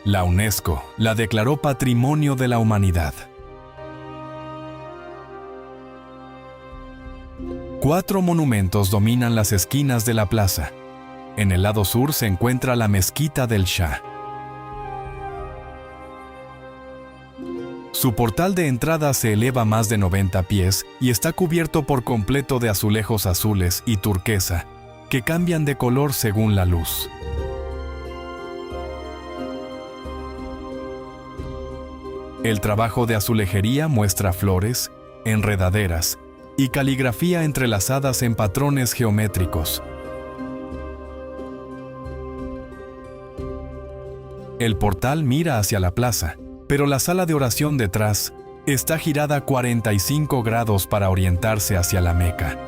La UNESCO la declaró Patrimonio de la Humanidad. 4 monumentos dominan las esquinas de la plaza. En el lado sur se encuentra la mezquita del Shah. Su portal de entrada se eleva más de 90 pies y está cubierto por completo de azulejos azules y turquesa, que cambian de color según la luz. El trabajo de azulejería muestra flores, enredaderas y caligrafía entrelazadas en patrones geométricos. El portal mira hacia la plaza, pero la sala de oración detrás está girada 45 grados para orientarse hacia la Meca.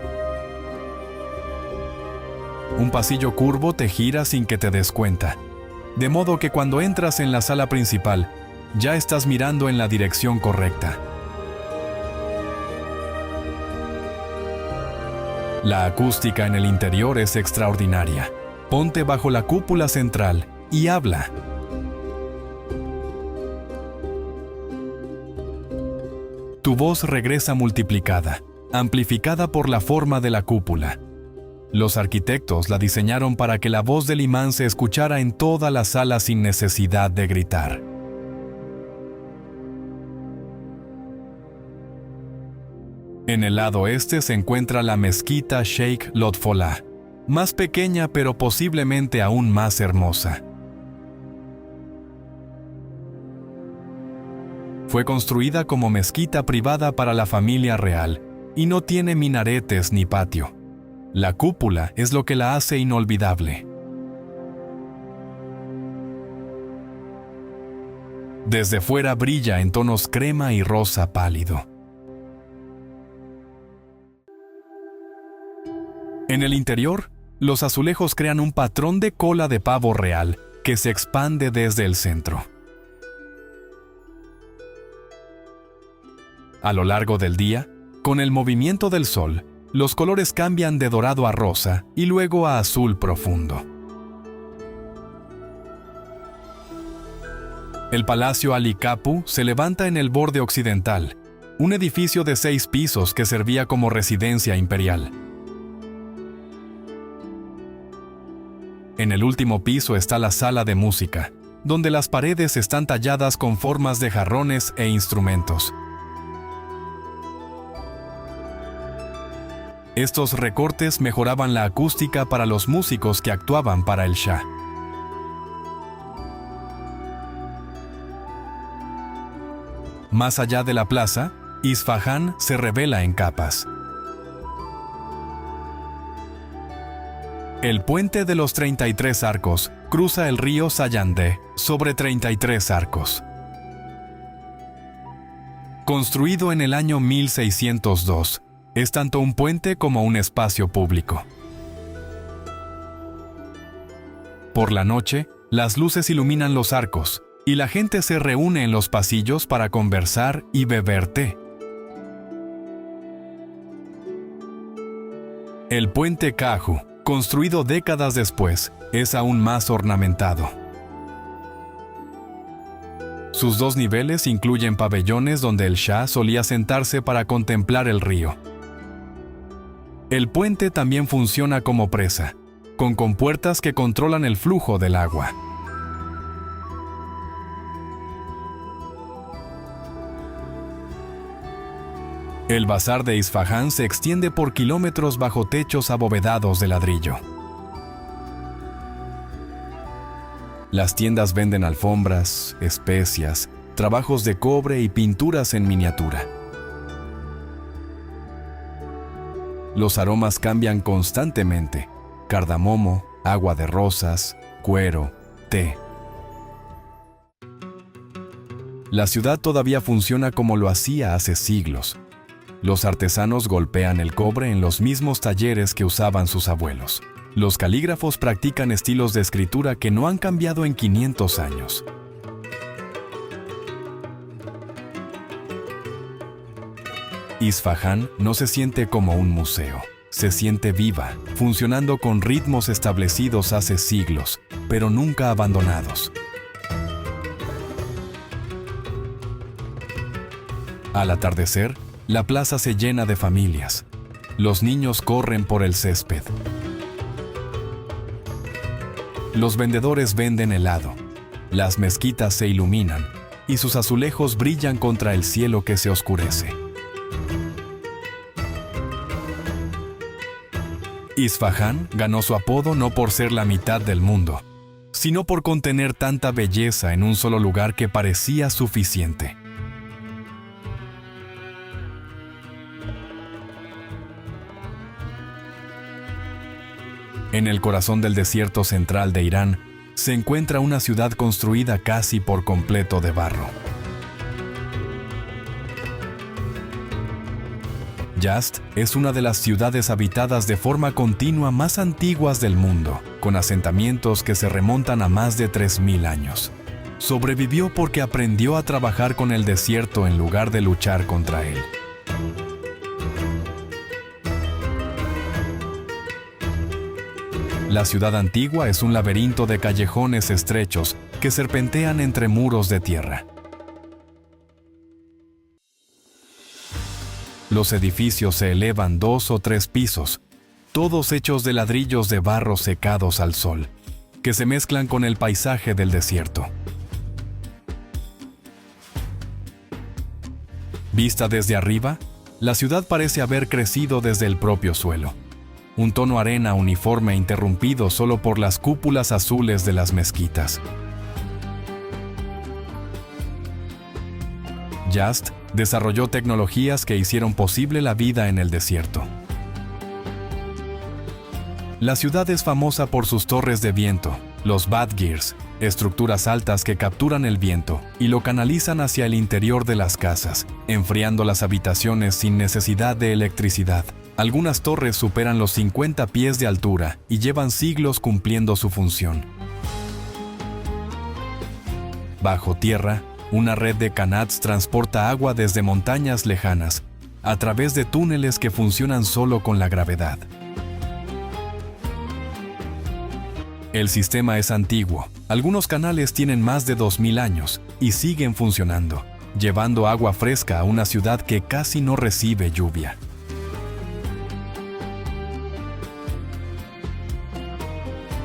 Un pasillo curvo te gira sin que te des cuenta, de modo que cuando entras en la sala principal, ya estás mirando en la dirección correcta. La acústica en el interior es extraordinaria. Ponte bajo la cúpula central y habla. Tu voz regresa multiplicada, amplificada por la forma de la cúpula. Los arquitectos la diseñaron para que la voz del imán se escuchara en toda la sala sin necesidad de gritar. En el lado este se encuentra la mezquita Sheikh Lotfollah, más pequeña pero posiblemente aún más hermosa. Fue construida como mezquita privada para la familia real y no tiene minaretes ni patio. La cúpula es lo que la hace inolvidable. Desde fuera brilla en tonos crema y rosa pálido. En el interior, los azulejos crean un patrón de cola de pavo real que se expande desde el centro. A lo largo del día, con el movimiento del sol, los colores cambian de dorado a rosa y luego a azul profundo. El Palacio Ali Kapu se levanta en el borde occidental, un edificio de 6 pisos que servía como residencia imperial. En el último piso está la sala de música, donde las paredes están talladas con formas de jarrones e instrumentos. Estos recortes mejoraban la acústica para los músicos que actuaban para el Shah. Más allá de la plaza, Isfahán se revela en capas. El puente de los 33 arcos cruza el río Sayandeh sobre 33 arcos. Construido en el año 1602, es tanto un puente como un espacio público. Por la noche, las luces iluminan los arcos y la gente se reúne en los pasillos para conversar y beber té. El puente Kaju, construido décadas después, es aún más ornamentado. Sus 2 niveles incluyen pabellones donde el Shah solía sentarse para contemplar el río. El puente también funciona como presa, con compuertas que controlan el flujo del agua. El bazar de Isfahán se extiende por kilómetros bajo techos abovedados de ladrillo. Las tiendas venden alfombras, especias, trabajos de cobre y pinturas en miniatura. Los aromas cambian constantemente: cardamomo, agua de rosas, cuero, té. La ciudad todavía funciona como lo hacía hace siglos. Los artesanos golpean el cobre en los mismos talleres que usaban sus abuelos. Los calígrafos practican estilos de escritura que no han cambiado en 500 años. Isfahán no se siente como un museo. Se siente viva, funcionando con ritmos establecidos hace siglos, pero nunca abandonados. Al atardecer, la plaza se llena de familias. Los niños corren por el césped. Los vendedores venden helado. Las mezquitas se iluminan y sus azulejos brillan contra el cielo que se oscurece. Isfahán ganó su apodo no por ser la mitad del mundo, sino por contener tanta belleza en un solo lugar que parecía suficiente. En el corazón del desierto central de Irán se encuentra una ciudad construida casi por completo de barro. Yazd es una de las ciudades habitadas de forma continua más antiguas del mundo, con asentamientos que se remontan a más de 3000 años. Sobrevivió porque aprendió a trabajar con el desierto en lugar de luchar contra él. La ciudad antigua es un laberinto de callejones estrechos que serpentean entre muros de tierra. Los edificios se elevan 2 o 3 pisos, todos hechos de ladrillos de barro secados al sol, que se mezclan con el paisaje del desierto. Vista desde arriba, la ciudad parece haber crecido desde el propio suelo. Un tono arena uniforme interrumpido solo por las cúpulas azules de las mezquitas. Yazd desarrolló tecnologías que hicieron posible la vida en el desierto. La ciudad es famosa por sus torres de viento, los badgirs, estructuras altas que capturan el viento y lo canalizan hacia el interior de las casas, enfriando las habitaciones sin necesidad de electricidad. Algunas torres superan los 50 pies de altura y llevan siglos cumpliendo su función. Bajo tierra, una red de canats transporta agua desde montañas lejanas, a través de túneles que funcionan solo con la gravedad. El sistema es antiguo. Algunos canales tienen más de 2000 años y siguen funcionando, llevando agua fresca a una ciudad que casi no recibe lluvia.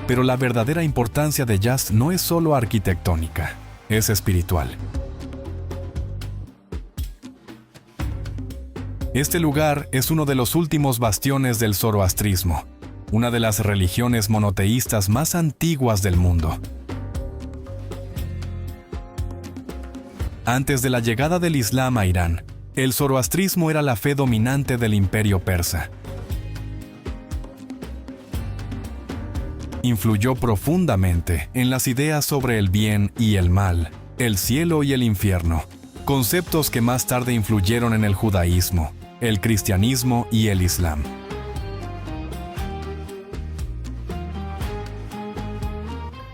Pero la verdadera importancia de Yazd no es solo arquitectónica, es espiritual. Este lugar es uno de los últimos bastiones del zoroastrismo, una de las religiones monoteístas más antiguas del mundo. Antes de la llegada del Islam a Irán, el zoroastrismo era la fe dominante del imperio persa. Influyó profundamente en las ideas sobre el bien y el mal, el cielo y el infierno, conceptos que más tarde influyeron en el judaísmo, el cristianismo y el islam.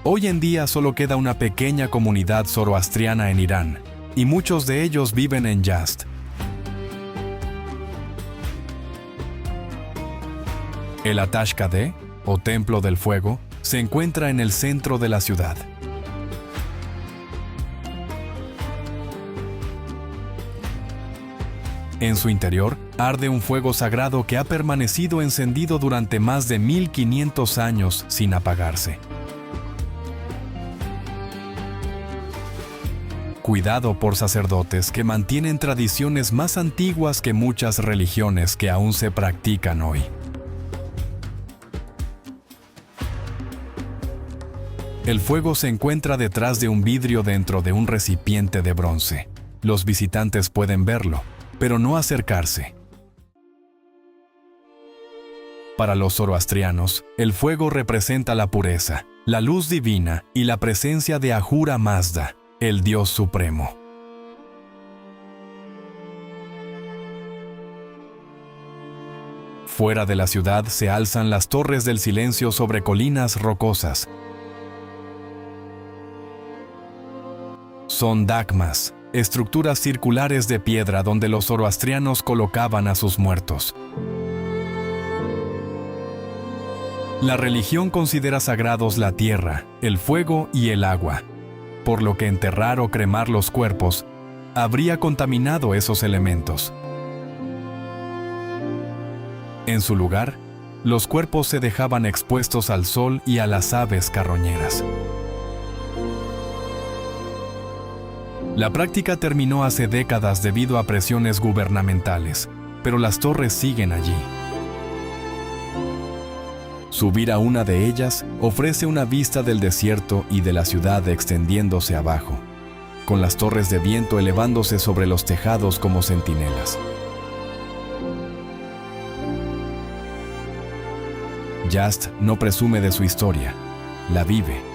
Hoy en día solo queda una pequeña comunidad zoroastriana en Irán, y muchos de ellos viven en Yazd. El Atash Kadeh, o Templo del Fuego, se encuentra en el centro de la ciudad. En su interior, arde un fuego sagrado que ha permanecido encendido durante más de 1500 años sin apagarse. Cuidado por sacerdotes que mantienen tradiciones más antiguas que muchas religiones que aún se practican hoy. El fuego se encuentra detrás de un vidrio dentro de un recipiente de bronce. Los visitantes pueden verlo, pero no acercarse. Para los zoroastrianos, el fuego representa la pureza, la luz divina y la presencia de Ahura Mazda, el Dios Supremo. Fuera de la ciudad se alzan las torres del silencio sobre colinas rocosas. Son dakmas, estructuras circulares de piedra donde los zoroastrianos colocaban a sus muertos. La religión considera sagrados la tierra, el fuego y el agua, por lo que enterrar o cremar los cuerpos habría contaminado esos elementos. En su lugar, los cuerpos se dejaban expuestos al sol y a las aves carroñeras. La práctica terminó hace décadas debido a presiones gubernamentales, pero las torres siguen allí. Subir a una de ellas ofrece una vista del desierto y de la ciudad extendiéndose abajo, con las torres de viento elevándose sobre los tejados como centinelas. Yazd no presume de su historia, la vive.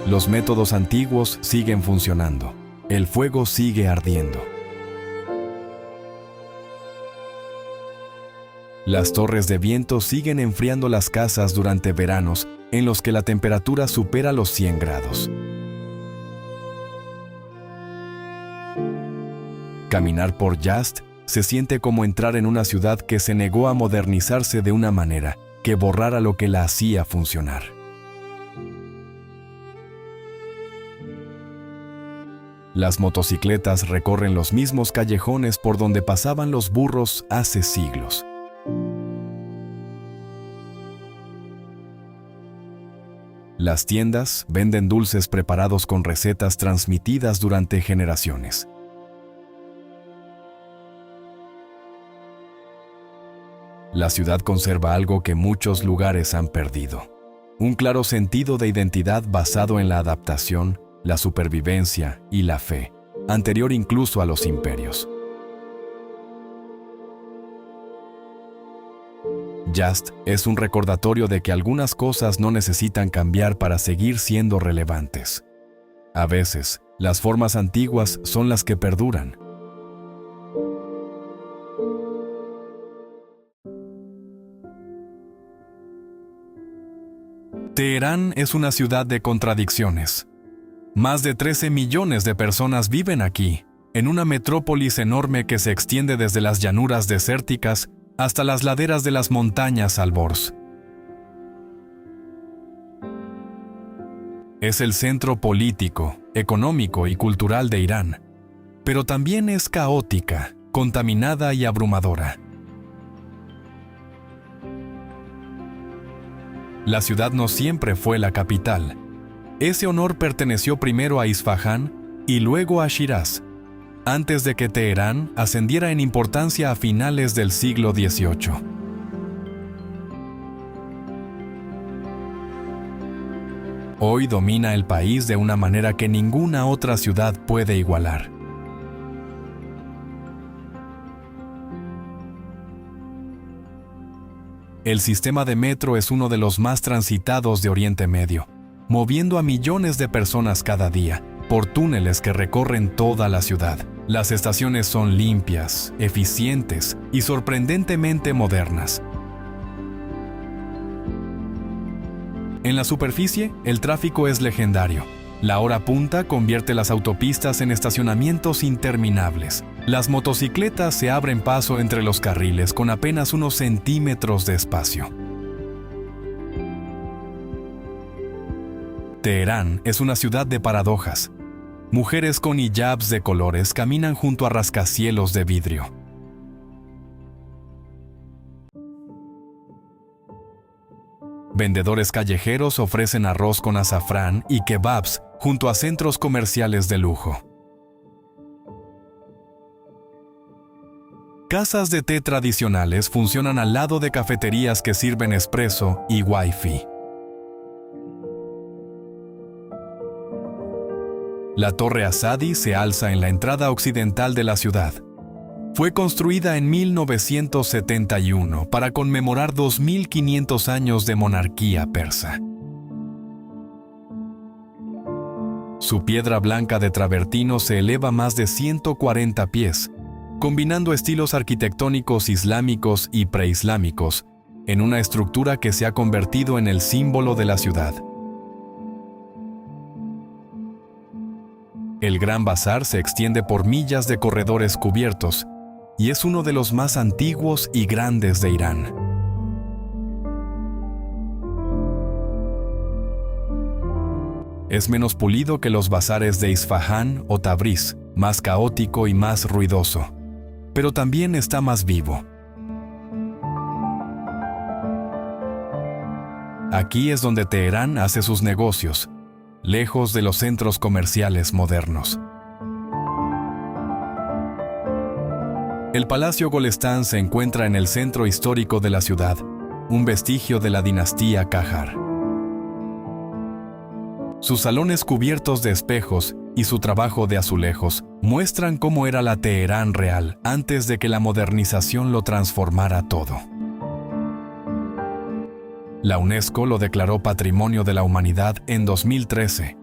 Los métodos antiguos siguen funcionando. El fuego sigue ardiendo. Las torres de viento siguen enfriando las casas durante veranos en los que la temperatura supera los 100 grados. Caminar por Yazd se siente como entrar en una ciudad que se negó a modernizarse de una manera que borrara lo que la hacía funcionar. Las motocicletas recorren los mismos callejones por donde pasaban los burros hace siglos. Las tiendas venden dulces preparados con recetas transmitidas durante generaciones. La ciudad conserva algo que muchos lugares han perdido: un claro sentido de identidad basado en la adaptación, la supervivencia y la fe, anterior incluso a los imperios. Yazd es un recordatorio de que algunas cosas no necesitan cambiar para seguir siendo relevantes. A veces, las formas antiguas son las que perduran. Teherán es una ciudad de contradicciones. Más de 13 millones de personas viven aquí, en una metrópolis enorme que se extiende desde las llanuras desérticas hasta las laderas de las montañas Alborz. Es el centro político, económico y cultural de Irán, pero también es caótica, contaminada y abrumadora. La ciudad no siempre fue la capital. Ese honor perteneció primero a Isfahán y luego a Shiraz, antes de que Teherán ascendiera en importancia a finales del siglo XVIII. Hoy domina el país de una manera que ninguna otra ciudad puede igualar. El sistema de metro es uno de los más transitados de Oriente Medio, moviendo a millones de personas cada día, por túneles que recorren toda la ciudad. Las estaciones son limpias, eficientes y sorprendentemente modernas. En la superficie, el tráfico es legendario. La hora punta convierte las autopistas en estacionamientos interminables. Las motocicletas se abren paso entre los carriles con apenas unos centímetros de espacio. Teherán es una ciudad de paradojas. Mujeres con hijabs de colores caminan junto a rascacielos de vidrio. Vendedores callejeros ofrecen arroz con azafrán y kebabs junto a centros comerciales de lujo. Casas de té tradicionales funcionan al lado de cafeterías que sirven espresso y wifi. La Torre Azadi se alza en la entrada occidental de la ciudad. Fue construida en 1971 para conmemorar 2500 años de monarquía persa. Su piedra blanca de travertino se eleva más de 140 pies, combinando estilos arquitectónicos islámicos y preislámicos en una estructura que se ha convertido en el símbolo de la ciudad. El Gran Bazar se extiende por millas de corredores cubiertos y es uno de los más antiguos y grandes de Irán. Es menos pulido que los bazares de Isfahán o Tabriz, más caótico y más ruidoso, pero también está más vivo. Aquí es donde Teherán hace sus negocios. lejos de los centros comerciales modernos. El Palacio Golestán se encuentra en el centro histórico de la ciudad, un vestigio de la dinastía Qajar. Sus salones cubiertos de espejos y su trabajo de azulejos muestran cómo era la Teherán real antes de que la modernización lo transformara todo. La UNESCO lo declaró Patrimonio de la Humanidad en 2013.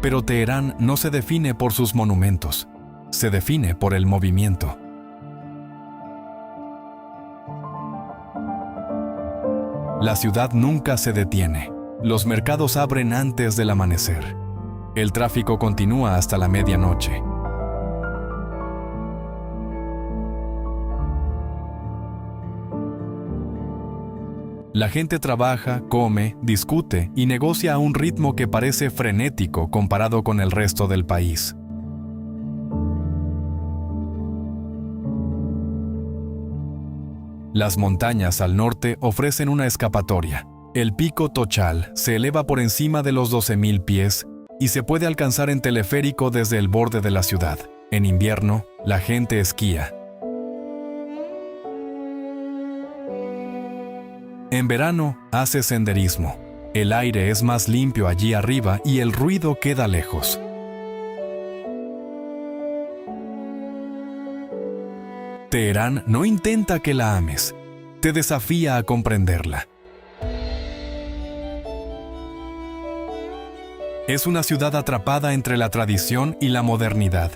Pero Teherán no se define por sus monumentos, se define por el movimiento. La ciudad nunca se detiene. Los mercados abren antes del amanecer. El tráfico continúa hasta la medianoche. La gente trabaja, come, discute y negocia a un ritmo que parece frenético comparado con el resto del país. Las montañas al norte ofrecen una escapatoria. El pico Tochal se eleva por encima de los 12.000 pies y se puede alcanzar en teleférico desde el borde de la ciudad. En invierno, la gente esquía. En verano, hace senderismo. El aire es más limpio allí arriba y el ruido queda lejos. Teherán no intenta que la ames, te desafía a comprenderla. Es una ciudad atrapada entre la tradición y la modernidad,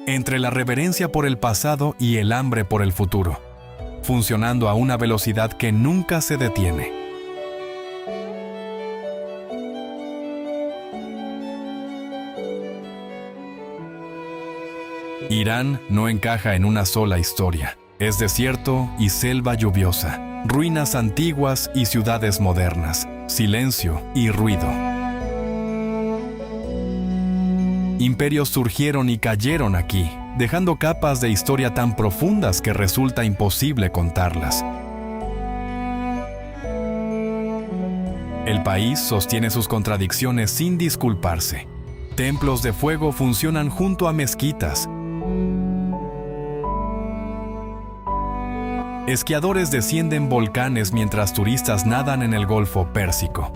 entre la reverencia por el pasado y el hambre por el futuro, funcionando a una velocidad que nunca se detiene. Irán no encaja en una sola historia. Es desierto y selva lluviosa, ruinas antiguas y ciudades modernas, silencio y ruido. Imperios surgieron y cayeron aquí, dejando capas de historia tan profundas que resulta imposible contarlas. El país sostiene sus contradicciones sin disculparse. Templos de fuego funcionan junto a mezquitas. Esquiadores descienden volcanes mientras turistas nadan en el Golfo Pérsico.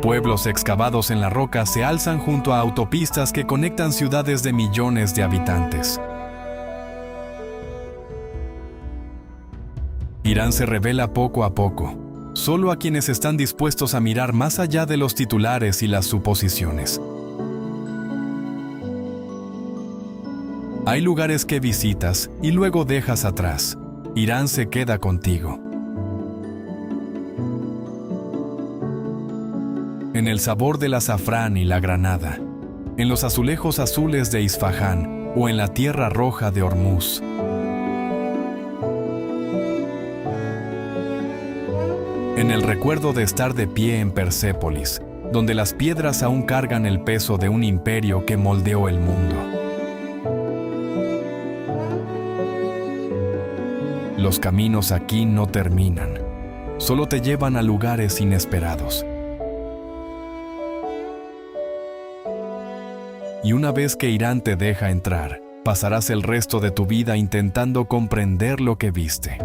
Pueblos excavados en la roca se alzan junto a autopistas que conectan ciudades de millones de habitantes. Irán se revela poco a poco, solo a quienes están dispuestos a mirar más allá de los titulares y las suposiciones. Hay lugares que visitas y luego dejas atrás. Irán se queda contigo. En el sabor del azafrán y la granada, en los azulejos azules de Isfahán o en la tierra roja de Hormuz. En el recuerdo de estar de pie en Persépolis, donde las piedras aún cargan el peso de un imperio que moldeó el mundo. Los caminos aquí no terminan, solo te llevan a lugares inesperados. Y una vez que Irán te deja entrar, pasarás el resto de tu vida intentando comprender lo que viste.